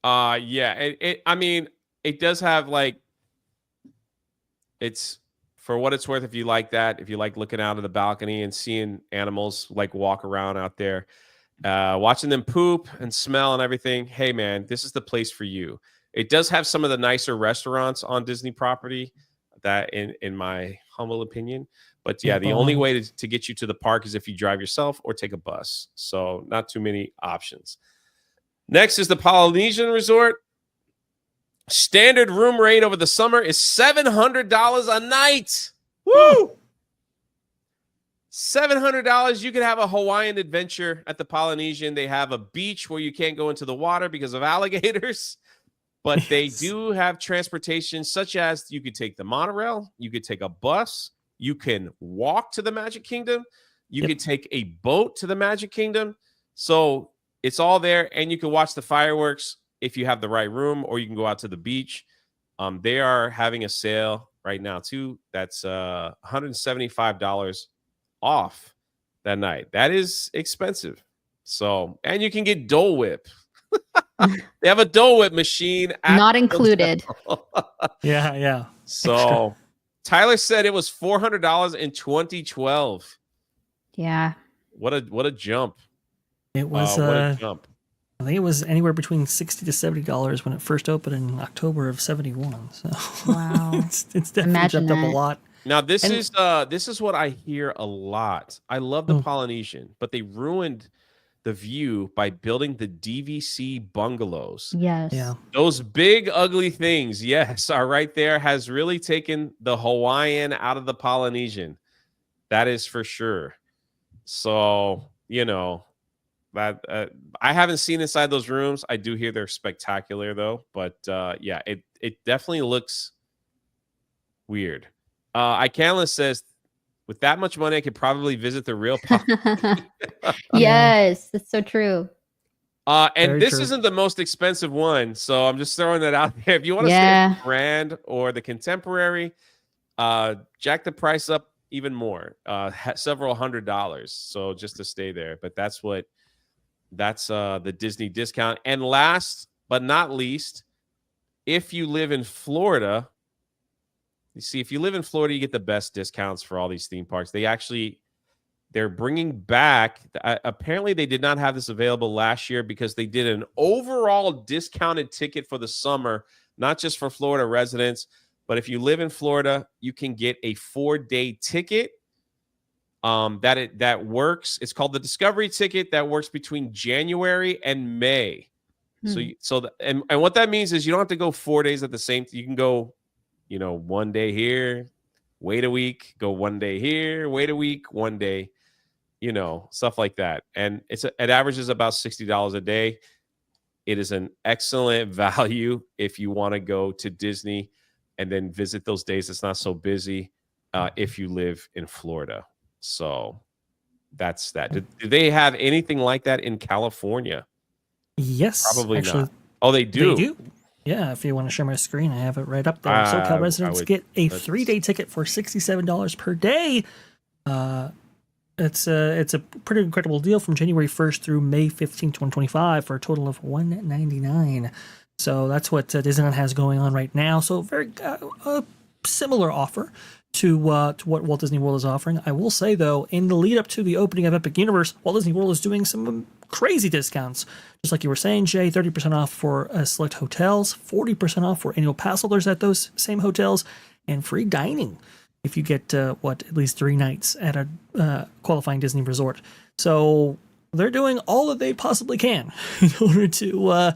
Yeah. I mean, it does have like. It's for what it's worth. If you like that, if you like looking out of the balcony and seeing animals like walk around out there, watching them poop and smell and everything. Hey man, this is the place for you. It does have some of the nicer restaurants on Disney property, that in my humble opinion. But yeah, the only way to get you to the park is if you drive yourself or take a bus. So not too many options. Next is the Polynesian Resort. Standard room rate over the summer is $700 a night. Woo! $700. You can have a Hawaiian adventure at the Polynesian. They have a beach where you can't go into the water because of alligators, but they do have transportation, such as you could take the monorail, you could take a bus, you can walk to the Magic Kingdom, you could take a boat to the Magic Kingdom. So it's all there, and you can watch the fireworks if you have the right room, or you can go out to the beach. They are having a sale right now too. That's $175 off that night. That is expensive. So, and you can get Dole Whip. They have a Dole Whip machine. Not included. Yeah. So Extra. Tyler said it was $400 in 2012. Yeah. What a jump. It was what a jump. I think it was anywhere between $60 to $70 when it first opened in October of '71. So Wow. it's definitely Imagine jumped up a that. lot. Now this is what I hear a lot. I love the Polynesian, but they ruined the view by building the DVC bungalows. Yes. Yeah. Those big ugly things, yes, are right there, has really taken the Hawaiian out of the Polynesian. That is for sure. So, that I haven't seen inside those rooms. I do hear they're spectacular though, but yeah, it definitely looks weird. Icanless says, with that much money, I could probably visit the real Yes, that's so true. and Very this true. isn't the most expensive one, so I'm just throwing that out there. If you want to stay at the Grand or the Contemporary, jack the price up even more, several $100s. So just to stay there, but that's the Disney discount. And last but not least, if you live in Florida, if you live in Florida, you get the best discounts for all these theme parks. They're bringing back, apparently they did not have this available last year because they did an overall discounted ticket for the summer, not just for Florida residents, but if you live in Florida, you can get a 4-day ticket that works. It's called the Discovery ticket, that works between January and May. And what that means is you don't have to go 4 days at the same time. You can go 1 day here, wait a week, go 1 day here, wait a week, 1 day, stuff like that. And it averages about $60 a day. It is an excellent value if you want to go to Disney and then visit those days it's not so busy if you live in Florida. So that's that. Do they have anything like that in California? Yes. Probably actually, not. Oh, they do? They do. Yeah, if you want to share my screen, I have it right up there. SoCal residents get a 3-day ticket for $67 per day. It's a pretty incredible deal from January 1st through May 15th, 2025 for a total of $199. So that's what Disneyland has going on right now. So very similar offer to what Walt Disney World is offering. I will say, though, in the lead up to the opening of Epic Universe, Walt Disney World is doing some crazy discounts. Just like you were saying, Jay, 30% off for select hotels, 40% off for annual pass holders at those same hotels, and free dining if you get, at least 3 nights at a qualifying Disney resort. So they're doing all that they possibly can in order to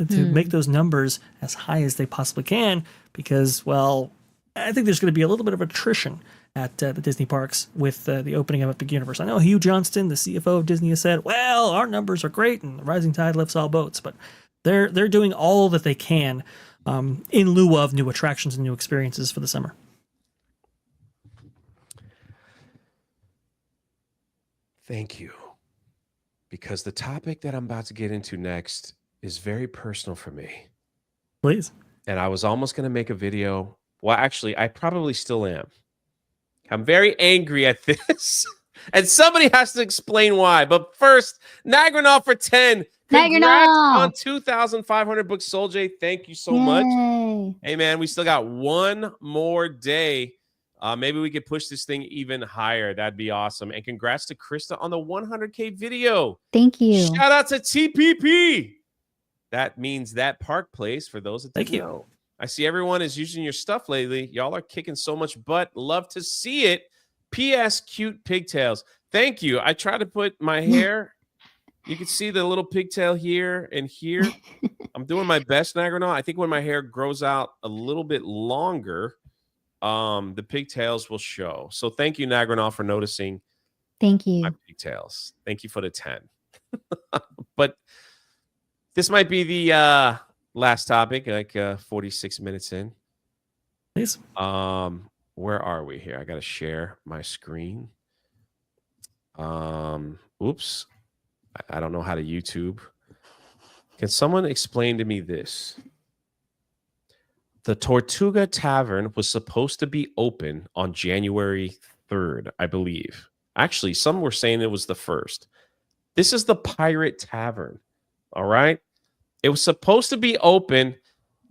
make those numbers as high as they possibly can, because, well, I think there's going to be a little bit of attrition at the Disney parks with the opening of Epic Universe. I know Hugh Johnston, the CFO of Disney, has said, well, our numbers are great and the rising tide lifts all boats, but they're doing all that they can in lieu of new attractions and new experiences for the summer. Thank you. Because the topic that I'm about to get into next is very personal for me. Please. And I was almost going to make a video. Well, actually, I probably still am. I'm very angry at this. And somebody has to explain why. But first, Nagranol for 10. Congrats on 2,500 books sold, Jay. Thank you so much. Hey, man, we still got one more day. Maybe we could push this thing even higher. That'd be awesome. And congrats to Krista on the 100K video. Thank you. Shout out to TPP. That means that Park Place for those that didn't know. I see everyone is using your stuff lately. Y'all are kicking so much butt. Love to see it. P.S. Cute pigtails. Thank you. I try to put my hair. You can see the little pigtail here and here. I'm doing my best, Nagranol. I think when my hair grows out a little bit longer, the pigtails will show. So thank you, Nagranol, for noticing. Thank you. My pigtails. Thank you for the 10. But this might be the last topic, like 46 minutes in. Please. Where are we here? I got to share my screen. Oops. I don't know how to YouTube. Can someone explain to me this? The Tortuga Tavern was supposed to be open on January 3rd, I believe. Actually, some were saying it was the 1st. This is the Pirate Tavern. All right. It was supposed to be open,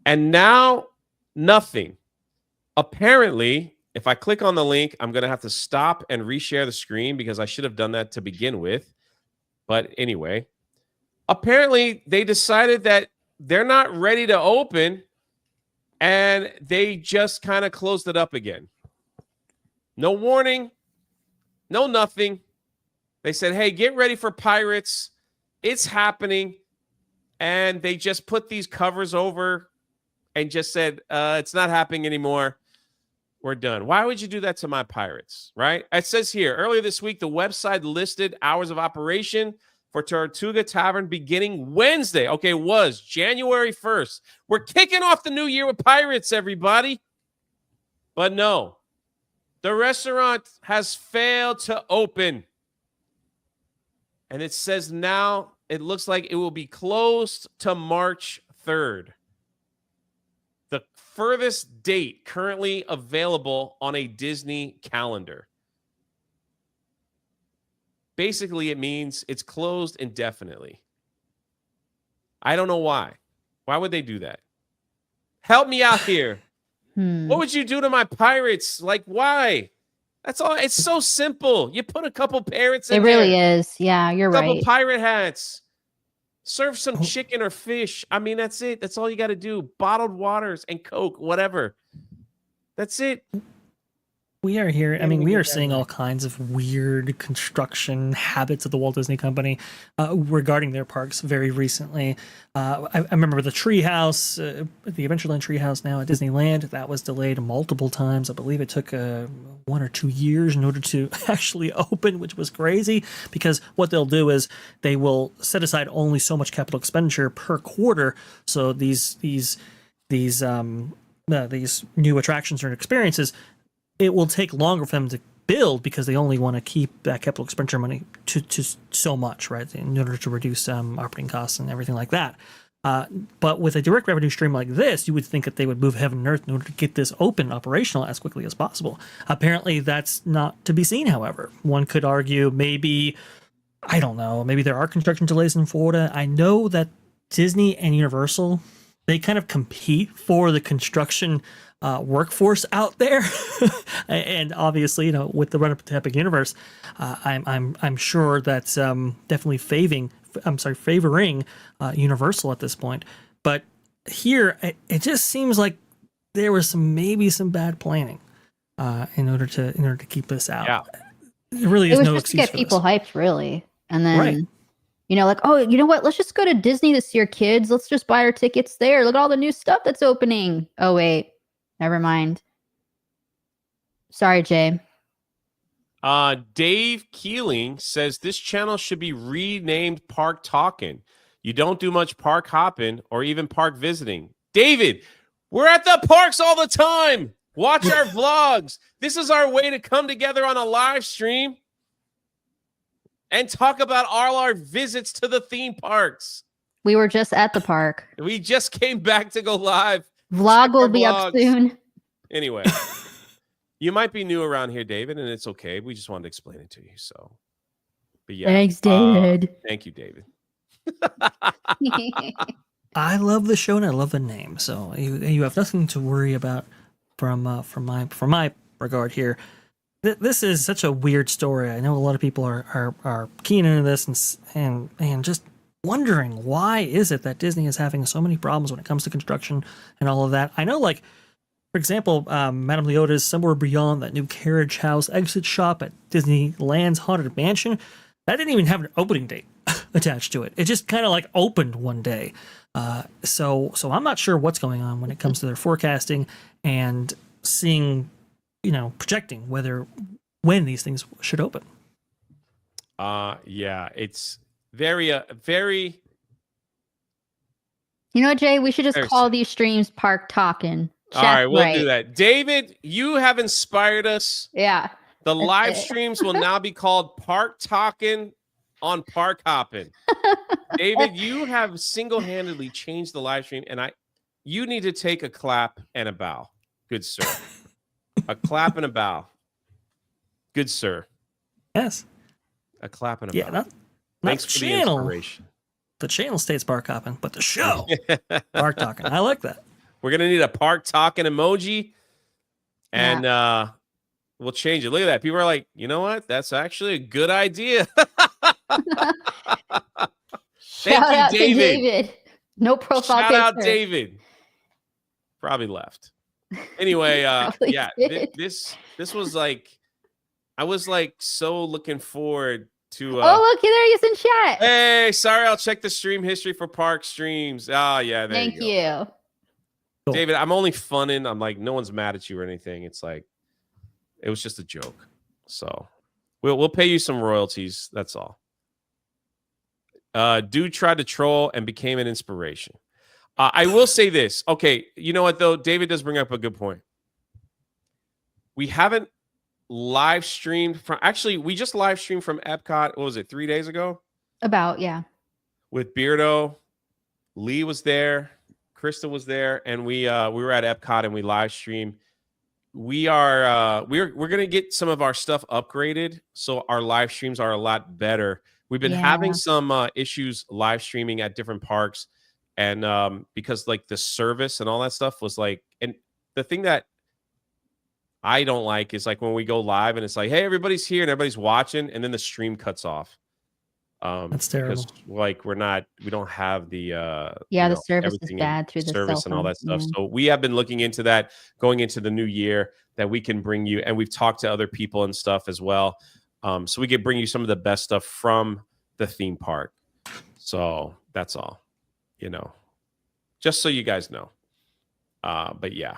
and now nothing. Apparently, if I click on the link, I'm going to have to stop and reshare the screen because I should have done that to begin with. But anyway, apparently they decided that they're not ready to open, and they just kind of closed it up again. No warning, no nothing. They said, hey, get ready for Pirates. It's happening. And they just put these covers over and just said, it's not happening anymore. We're done. Why would you do that to my Pirates, right? It says here, earlier this week, the website listed hours of operation for Tortuga Tavern beginning Wednesday. Okay, was January 1st. We're kicking off the new year with Pirates, everybody. But no, the restaurant has failed to open. And it says now it looks like it will be closed to March 3rd. The furthest date currently available on a Disney calendar. Basically, it means it's closed indefinitely. I don't know why. Why would they do that? Help me out here. What would you do to my Pirates? Like, why? That's all. It's so simple. You put a couple parrots in there. It really is. Yeah, you're right. A couple pirate hats. Serve some chicken or fish. I mean, that's it. That's all you got to do. Bottled waters and Coke, whatever. That's it. We are here. I mean, we are seeing all kinds of weird construction habits at the Walt Disney Company regarding their parks very recently. I remember the treehouse, the Adventureland treehouse now at Disneyland, that was delayed multiple times. I believe it took 1 or 2 years in order to actually open, which was crazy because what they'll do is they will set aside only so much capital expenditure per quarter. So these new attractions or experiences, it will take longer for them to build because they only want to keep that capital expenditure money to so much, right, in order to reduce operating costs and everything like that. But with a direct revenue stream like this, you would think that they would move heaven and earth in order to get this open operational as quickly as possible. Apparently, that's not to be seen, however. One could argue maybe, I don't know, maybe there are construction delays in Florida. I know that Disney and Universal, they kind of compete for the construction workforce out there, and obviously, with the run up to Epic Universe, I'm sure that's definitely favoring Universal at this point. But here, it just seems like there was maybe some bad planning in order to keep this out. Yeah. There really It is was no just to excuse get for people this. hyped, really. And then, Right. like, oh, you know what? Let's just go to Disney this year, kids. Let's just buy our tickets there. Look at all the new stuff that's opening. Oh, wait. Never mind. Sorry, Jay. Dave Keeling says this channel should be renamed Park Talkin'. You don't do much park hopping or even park visiting. David, we're at the parks all the time. Watch our vlogs. This is our way to come together on a live stream and talk about all our visits to the theme parks. We were just at the park. We just came back to go live. Vlog Check will our be up vlogs. soon. Anyway, you might be new around here, David, and it's okay. We just wanted to explain it to you. So, but yeah. Thanks, David. Thank you, David. I love the show and I love the name, so you have nothing to worry about from my regard here. This is such a weird story. I know a lot of people are keen into this and just wondering why is it that Disney is having so many problems when it comes to construction and all of that. I know, like, for example, Madame Leota's Somewhere Beyond, that new carriage house exit shop at Disneyland's Haunted Mansion, that didn't even have an opening date attached to it. It just kind of like opened one day. So I'm not sure what's going on when it comes to their forecasting and seeing, projecting when these things should open. Yeah, it's very. You know what, Jay? We should just There's- call these streams Park Talkin'. All right, we'll do that. David, you have inspired us. Yeah. The live streams will now be called Park Talkin' on Park Hoppin'. David, you have single-handedly changed the live stream, and you need to take a clap and a bow. Good sir. A clap and a bow. Good sir. Yes. A clap and a Yeah, bow. not Thanks the for the channel. inspiration. The channel states Park Hopping, but the show Park Talking. I like that. We're gonna need a Park Talking emoji, and we'll change it. Look at that. People are like, you know what? That's actually a good idea. Thank Shout out you, to David. David. No profile Shout out picture. David. Probably left. Anyway, Probably yeah, did. this was like, I was like so looking forward to. Oh, look, there he is in chat. Hey, sorry, I'll check the stream history for park streams. Oh, yeah, there Thank you go. you. Cool. David, I'm only funning. I'm like, no one's mad at you or anything. It's like, it was just a joke. So we'll pay you some royalties. That's all. Dude tried to troll and became an inspiration. I will say this. Okay, you know what though? David does bring up a good point. We haven't live streamed from. Actually, we just live streamed from Epcot. What was it? 3 days ago About, yeah. with Beardo. Lee was there. Krista was there, and we were at Epcot and we live streamed. We're gonna get some of our stuff upgraded, so our live streams are a lot better. We've been having some issues live streaming at different parks, and because like the service and all that stuff was like, and the thing that I don't like is like when we go live and it's like, hey, everybody's here and everybody's watching, and then the stream cuts off. That's terrible. Because, like we don't have the The service is everything in bad through the service cell and all that phone. stuff. So we have been looking into that going into the new year, that we can bring you, and we've talked to other people and stuff as well. So we can bring you some of the best stuff from the theme park. So that's all, just so you guys know. But yeah.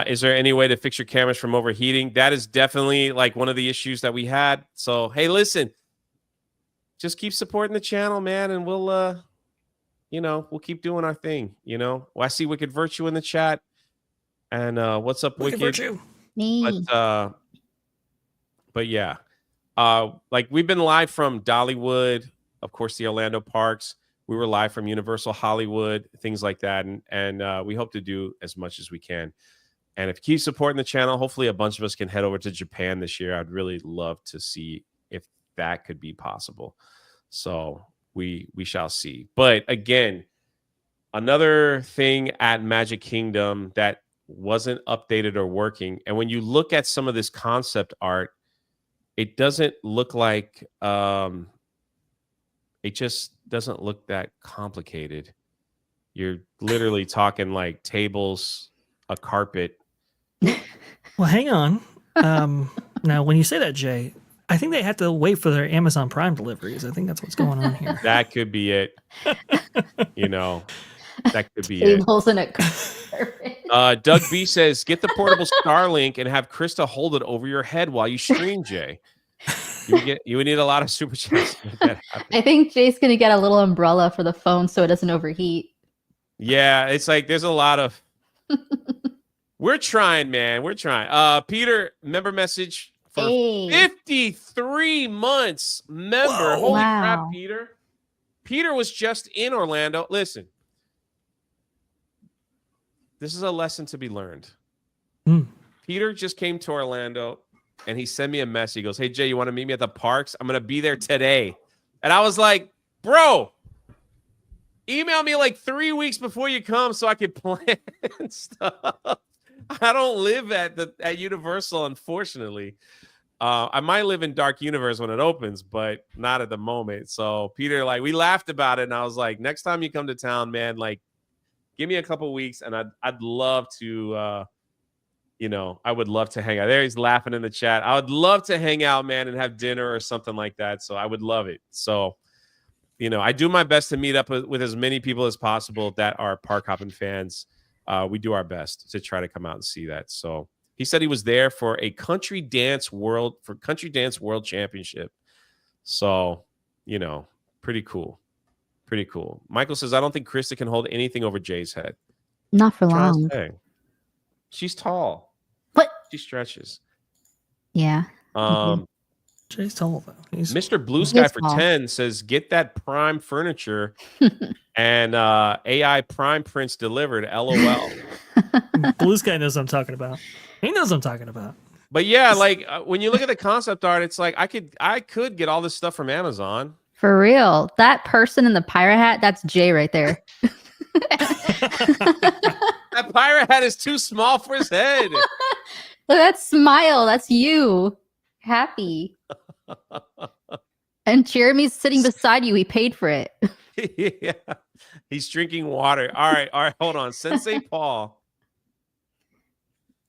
Is there any way to fix your cameras from overheating? That is definitely like one of the issues that we had. So, hey, listen, just keep supporting the channel, man, and we'll we'll keep doing our thing. Well, I see Wicked Virtue in the chat. And what's up, Wicked? Virtue. Me. But yeah. Like we've been live from Dollywood, of course, the Orlando parks. We were live from Universal Hollywood, things like that. And we hope to do as much as we can. And if you keep supporting the channel, hopefully a bunch of us can head over to Japan this year. I'd really love to see if that could be possible. So we shall see. But again, another thing at Magic Kingdom that wasn't updated or working. And when you look at some of this concept art, it doesn't look like it just doesn't look that complicated. You're literally talking like tables, a carpet. Well, hang on. Now, when you say that, Jay, I think they have to wait for their Amazon Prime deliveries. I think that's what's going on here. That could be it. You know, that could be Tables in a carpet. it. Doug B says, get the portable Starlink and have Krista hold it over your head while you stream, Jay. You would need a lot of super chats to make that happen. I think Jay's gonna get a little umbrella for the phone so it doesn't overheat. Yeah, it's like there's a lot of. We're trying, man. We're trying. Peter, member message for 53 months. Member. Whoa. Holy Wow. crap, Peter. Peter was just in Orlando. Listen, this is a lesson to be learned. Peter just came to Orlando and he sent me a message. He goes, hey, Jay, you want to meet me at the parks? I'm going to be there today. And I was like, bro, email me like 3 weeks before you come so I could plan stuff. I don't live at Universal, unfortunately. I might live in Dark Universe when it opens, but not at the moment. So Peter, like, we laughed about it, and I was like, next time you come to town, man, like, give me a couple weeks, and I'd love to, I would love to hang out. There he's laughing in the chat. I would love to hang out, man, and have dinner or something like that. So I would love it. So, I do my best to meet up with as many people as possible that are park hopping fans. We do our best to try to come out and see that. So he said he was there for a Country Dance World Championship. So, pretty cool. Pretty cool. Michael says, I don't think Krista can hold anything over Jay's head. Not for Trying to long. say. She's tall. What? She stretches. Yeah. Jay's tall though. Mr. Blue Sky He's for tall. 10 says, get that Prime furniture and AI Prime prints delivered. LOL. Blue Sky knows what I'm talking about. He knows what I'm talking about. But yeah, like when you look at the concept art, it's like I could get all this stuff from Amazon. For real. That person in the pirate hat, that's Jay right there. That pirate hat is too small for his head. Look at that smile. That's you. Happy. And Jeremy's sitting beside you. He paid for it. Yeah. He's drinking water. All right, hold on. Sensei Paul.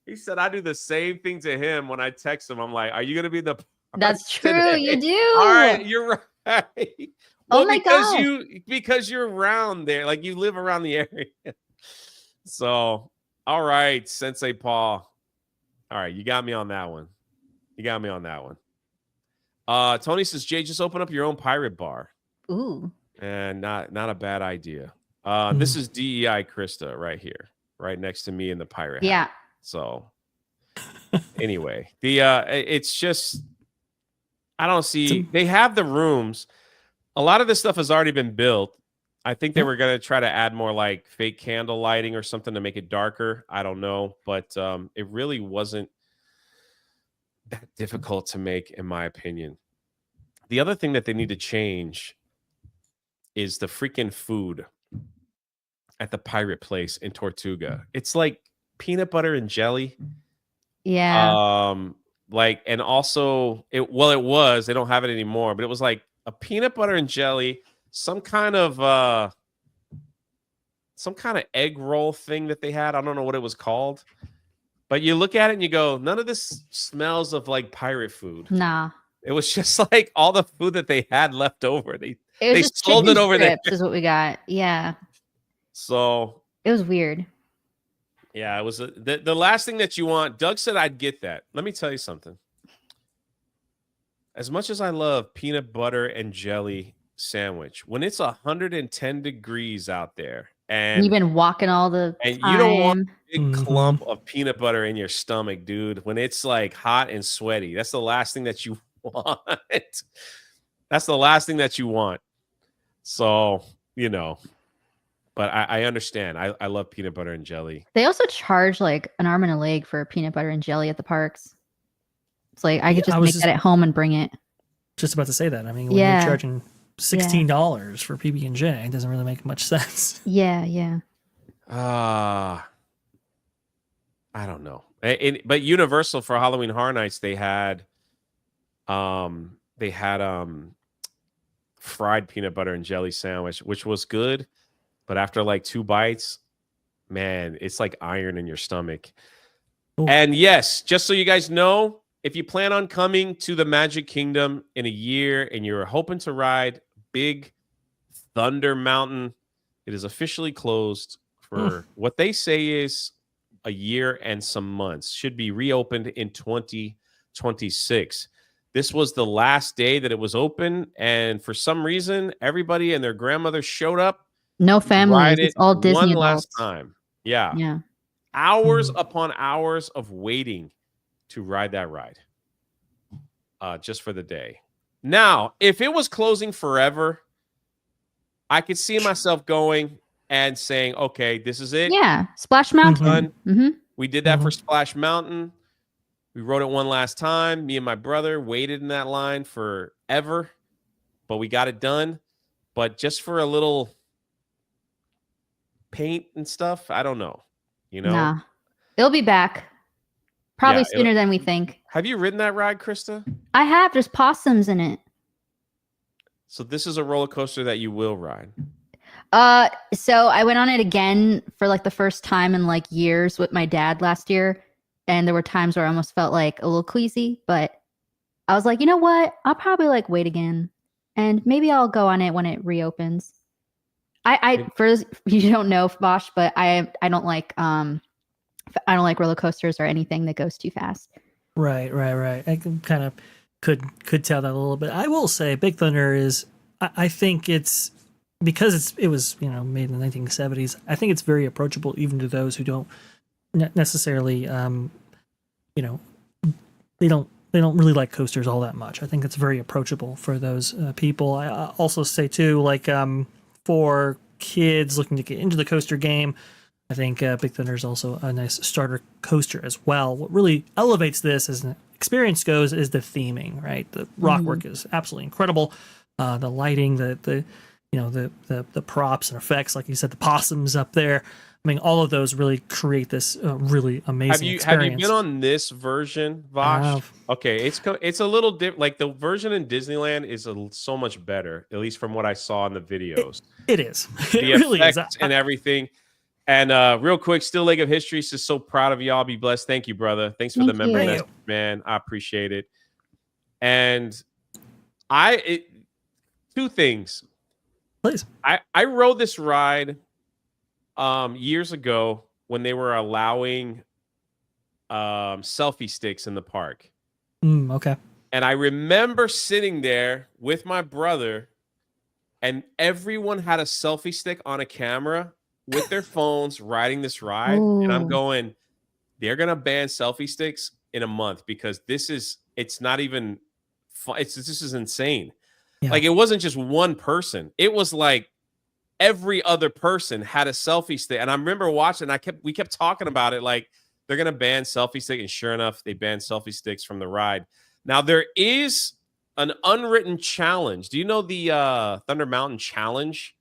He said I do the same thing to him when I text him. I'm like, are you gonna be the That's true. today? You do. All right, you're right. Oh my because God. because you're around there, like you live around the area. So, all right, Sensei Paul. All right, you got me on that one. Tony says, Jay, just open up your own pirate bar. Ooh. And not a bad idea. This is DEI Krista right here, right next to me in the pirate hat. Yeah. So anyway, it's just I don't see they have the rooms. A lot of this stuff has already been built. I think they were going to try to add more like fake candle lighting or something to make it darker. I don't know, but it really wasn't that difficult to make, in my opinion. The other thing that they need to change is the freaking food at the pirate place in Tortuga. It's like peanut butter and jelly. Yeah. And also it was, they don't have it anymore, but it was like a peanut butter and jelly, some kind of egg roll thing that they had. I don't know what it was called, but you look at it and you go, none of this smells of like pirate food. Nah. It was just like all the food that they had left over. It was They just sold chicken it over there. strips is what we got. Yeah. So It was weird. yeah, it was the last thing that you want. Doug said I'd get that. Let me tell you something. As much as I love peanut butter and jelly sandwich, when it's 110 degrees out there and You've been walking all the and time. you don't want a big Mhm. clump of peanut butter in your stomach, dude, when it's like hot and sweaty, that's the last thing that you want. That's the last thing that you want. So, but I understand. I love peanut butter and jelly. They also charge like an arm and a leg for peanut butter and jelly at the parks. It's like I could Yeah, just make that at home and bring it. Just about to say that. I mean, when Yeah. you're charging $16 for PB&J. It doesn't really make much sense. Yeah. I don't know. But Universal for Halloween Horror Nights, they had fried peanut butter and jelly sandwich, which was good, but after like 2 bites, man, it's like iron in your stomach. Ooh. And yes, just so you guys know, if you plan on coming to the Magic Kingdom in a year and you're hoping to ride Big Thunder Mountain, it is officially closed for what they say is a year and some months. Should be reopened in 2026. This was the last day that it was open, and for some reason, everybody and their grandmother showed up. No families. It's all Disney one last adults. time. Yeah. Yeah. Hours upon hours of waiting to ride that ride. Just for the day. Now, if it was closing forever, I could see myself going and saying, okay, this is it. Yeah. Splash Mountain. Done. Mm-hmm. We did that for Splash Mountain. We rode it one last time. Me and my brother waited in that line forever, but we got it done. But just for a little paint and stuff, I don't know. Nah. It'll be back. Probably sooner than we think. Have you ridden that ride, Krista? I have. There's possums in it. So this is a roller coaster that you will ride. So I went on it again for like the first time in like years with my dad last year. And there were times where I almost felt like a little queasy, but I was like, you know what? I'll probably like wait again. And maybe I'll go on it when it reopens. I first, you don't know, Bosch, but I don't like roller coasters or anything that goes too fast. Right. I can kind of could tell that a little bit. I will say Big Thunder is, I think it's, because it was made in the 1970s. I think it's very approachable even to those who don't necessarily they don't really like coasters all that much. I think it's very approachable for those people. I also say too, like for kids looking to get into the coaster game, I think Big Thunder is also a nice starter coaster as well. What really elevates this as an experience goes is the theming, right? The rock work is absolutely incredible. The lighting, the props and effects, like you said, the possums up there. I mean, all of those really create this really amazing experience. Have you been on this version, Vosh? Okay, it's a little different. Like the version in Disneyland is so much better, at least from what I saw in the videos. It is. The it really is. And everything. And real quick, Still Leg of History is so proud of y'all. Be blessed. Thank you, brother. Thanks for the member message, man. I appreciate it. And two things. Please. I rode this ride years ago when they were allowing selfie sticks in the park. Okay. And I remember sitting there with my brother, and everyone had a selfie stick on a camera with their phones riding this ride. Ooh. And I'm going, they're gonna ban selfie sticks in a month because it's not even fun. This is insane. Yeah. Like it wasn't just one person. It was like every other person had a selfie stick. And I remember watching, we kept talking about it, like they're gonna ban selfie stick, and sure enough, they banned selfie sticks from the ride. Now there is an unwritten challenge. Do you know the Thunder Mountain Challenge?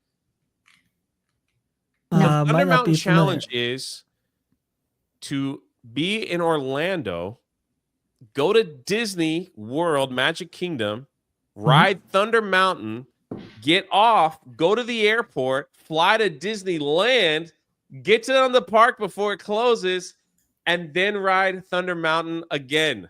The Thunder Mountain Challenge is to be in Orlando, go to Disney World, Magic Kingdom, ride Thunder Mountain, get off, go to the airport, fly to Disneyland, get to the park before it closes, and then ride Thunder Mountain again.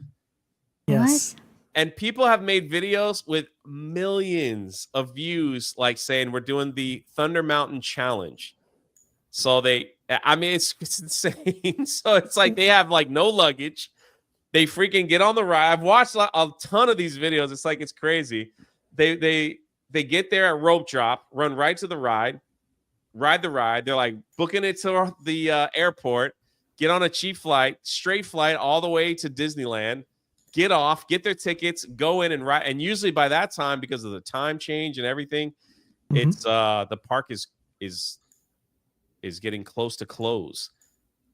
Yes. What? And people have made videos with millions of views, like saying we're doing the Thunder Mountain Challenge. So it's insane. So it's like they have like no luggage. They freaking get on the ride. I've watched a ton of these videos. It's like, it's crazy. They get there at rope drop, run right to the ride the ride. They're like booking it to the airport, get on a cheap flight, straight flight all the way to Disneyland, get off, get their tickets, go in and ride. And usually by that time, because of the time change and everything, it's the park is getting close to close.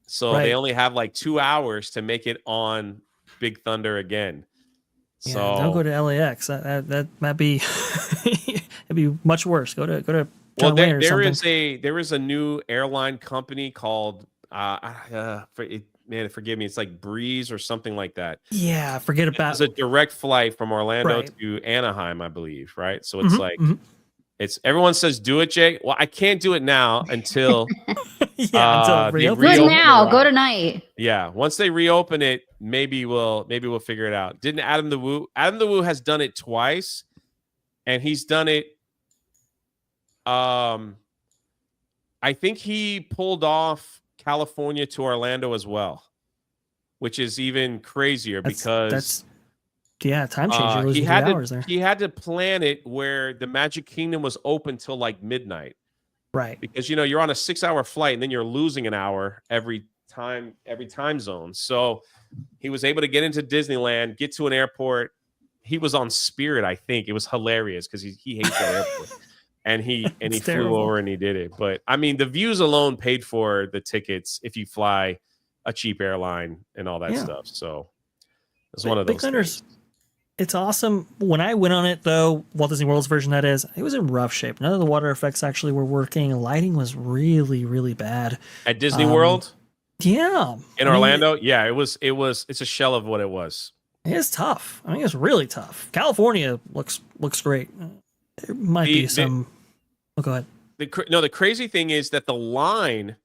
So they only have like 2 hours to make it on Big Thunder again. Yeah, so don't go to LAX. That might be It'd be much worse. Go to Well, John Wayne or there something. there is a new airline company called forgive me, it's like Breeze or something like that. Yeah, forget about It's a direct flight from Orlando Right. to Anaheim, I believe, right? So it's Mhm, like mhm. it's everyone says do it, Jay. Well, I can't do it now until until they reopen. Do it reopen now. the Go ride. tonight. Yeah, once they reopen it, maybe we'll figure it out. Didn't Adam the Woo? Adam the Woo has done it twice, and he's done it. I think he pulled off California to Orlando as well, which is even crazier because time change. You're losing 3 hours there. he had to plan it where the Magic Kingdom was open till like midnight. Right. Because you're on a 6-hour flight and then you're losing an hour every time zone. So he was able to get into Disneyland, get to an airport. He was on Spirit, I think. It was hilarious because he hates that airport. And he flew terrible. over and he did it. But I mean, the views alone paid for the tickets if you fly a cheap airline and all that stuff. So it's one of those things. It's awesome. When I went on it, though, Walt Disney World's version, that is, it was in rough shape. None of the water effects actually were working. Lighting was really, really bad. At Disney World? Yeah. In Orlando? Yeah, it's a shell of what it was. It's tough. I mean, it's really tough. California looks great. There might be some... go ahead. The crazy thing is that the line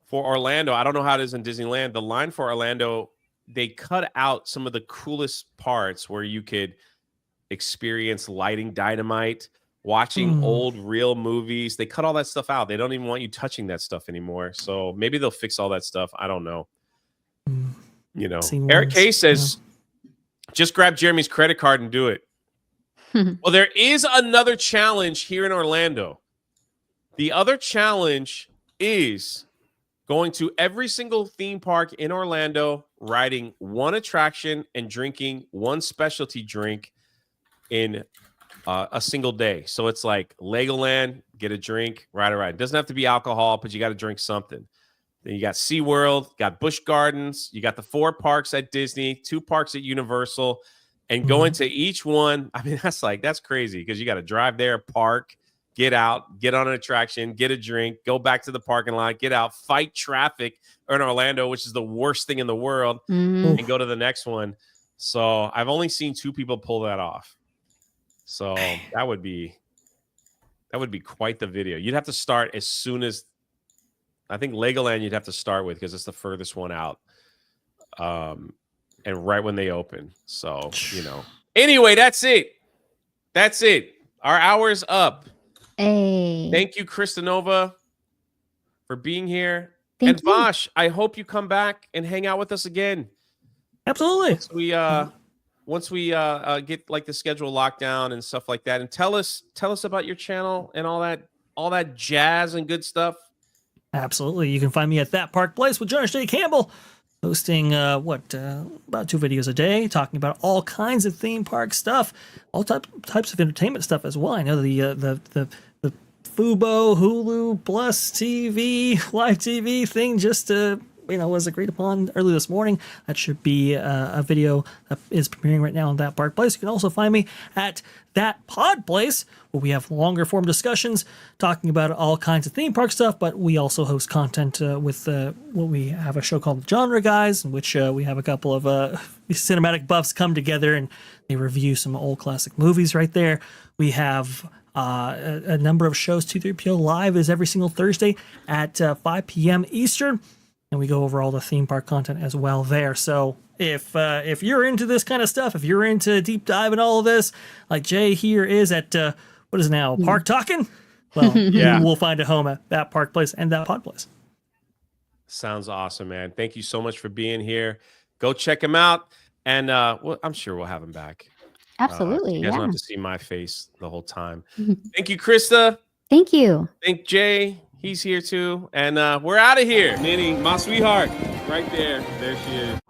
for Orlando, I don't know how it is in Disneyland, the line for Orlando, they cut out some of the coolest parts where you could experience lighting dynamite, watching old real movies. They cut all that stuff out. They don't even want you touching that stuff anymore. So maybe they'll fix all that stuff. I don't know. Eric K says, just grab Jeremy's credit card and do it. Well, there is another challenge here in Orlando. The other challenge is going to every single theme park in Orlando, riding one attraction and drinking one specialty drink in a single day. So it's like Legoland, get a drink, ride a ride. It doesn't have to be alcohol, but you got to drink something. Then you got SeaWorld, got Busch Gardens, you got the 4 parks at Disney, 2 parks at Universal, and go into each one. I mean, that's crazy because you got to drive there, park, get out, get on an attraction, get a drink, go back to the parking lot, get out, fight traffic in Orlando, which is the worst thing in the world, and go to the next one. So I've only seen 2 people pull that off. So that would be quite the video. You'd have to start as soon as, I think Legoland you'd have to start with because it's the furthest one out. And right when they open. So, Anyway, that's it. Our hour's up. Hey. Thank you, Kristanova, for being here. Thank you. Vosh, I hope you come back and hang out with us again. Absolutely. Once we get like the schedule locked down and stuff like that, and tell us about your channel and all that jazz and good stuff. Absolutely. You can find me at That Park Place with Jonas J. Campbell, posting about 2 videos a day, talking about all kinds of theme park stuff, all types of entertainment stuff as well. I know the Fubo, Hulu, Plus TV, live TV thing just was agreed upon early this morning. That should be a video that is premiering right now on That Park Place. You can also find me at That Pod Place, where we have longer form discussions talking about all kinds of theme park stuff, but we also host content with what we have a show called The Genre Guys, in which we have a couple of cinematic buffs come together and they review some old classic movies right there. We have a number of shows. 2-3PO Live is every single Thursday at 5 p.m. Eastern. And we go over all the theme park content as well there. So if you're into this kind of stuff, if you're into deep dive and all of this, like Jay here is at what is it now, Park Talkin'? Well, Yeah. We'll find a home at That Park Place and That Pod Place. Sounds awesome, man. Thank you so much for being here. Go check him out, and I'm sure we'll have him back. Absolutely. You guys don't Yeah. have to see my face the whole time. Thank you, Krista. Thank you. Thank Jay. He's here too. And we're out of here. Nini, my sweetheart. Right there. There she is.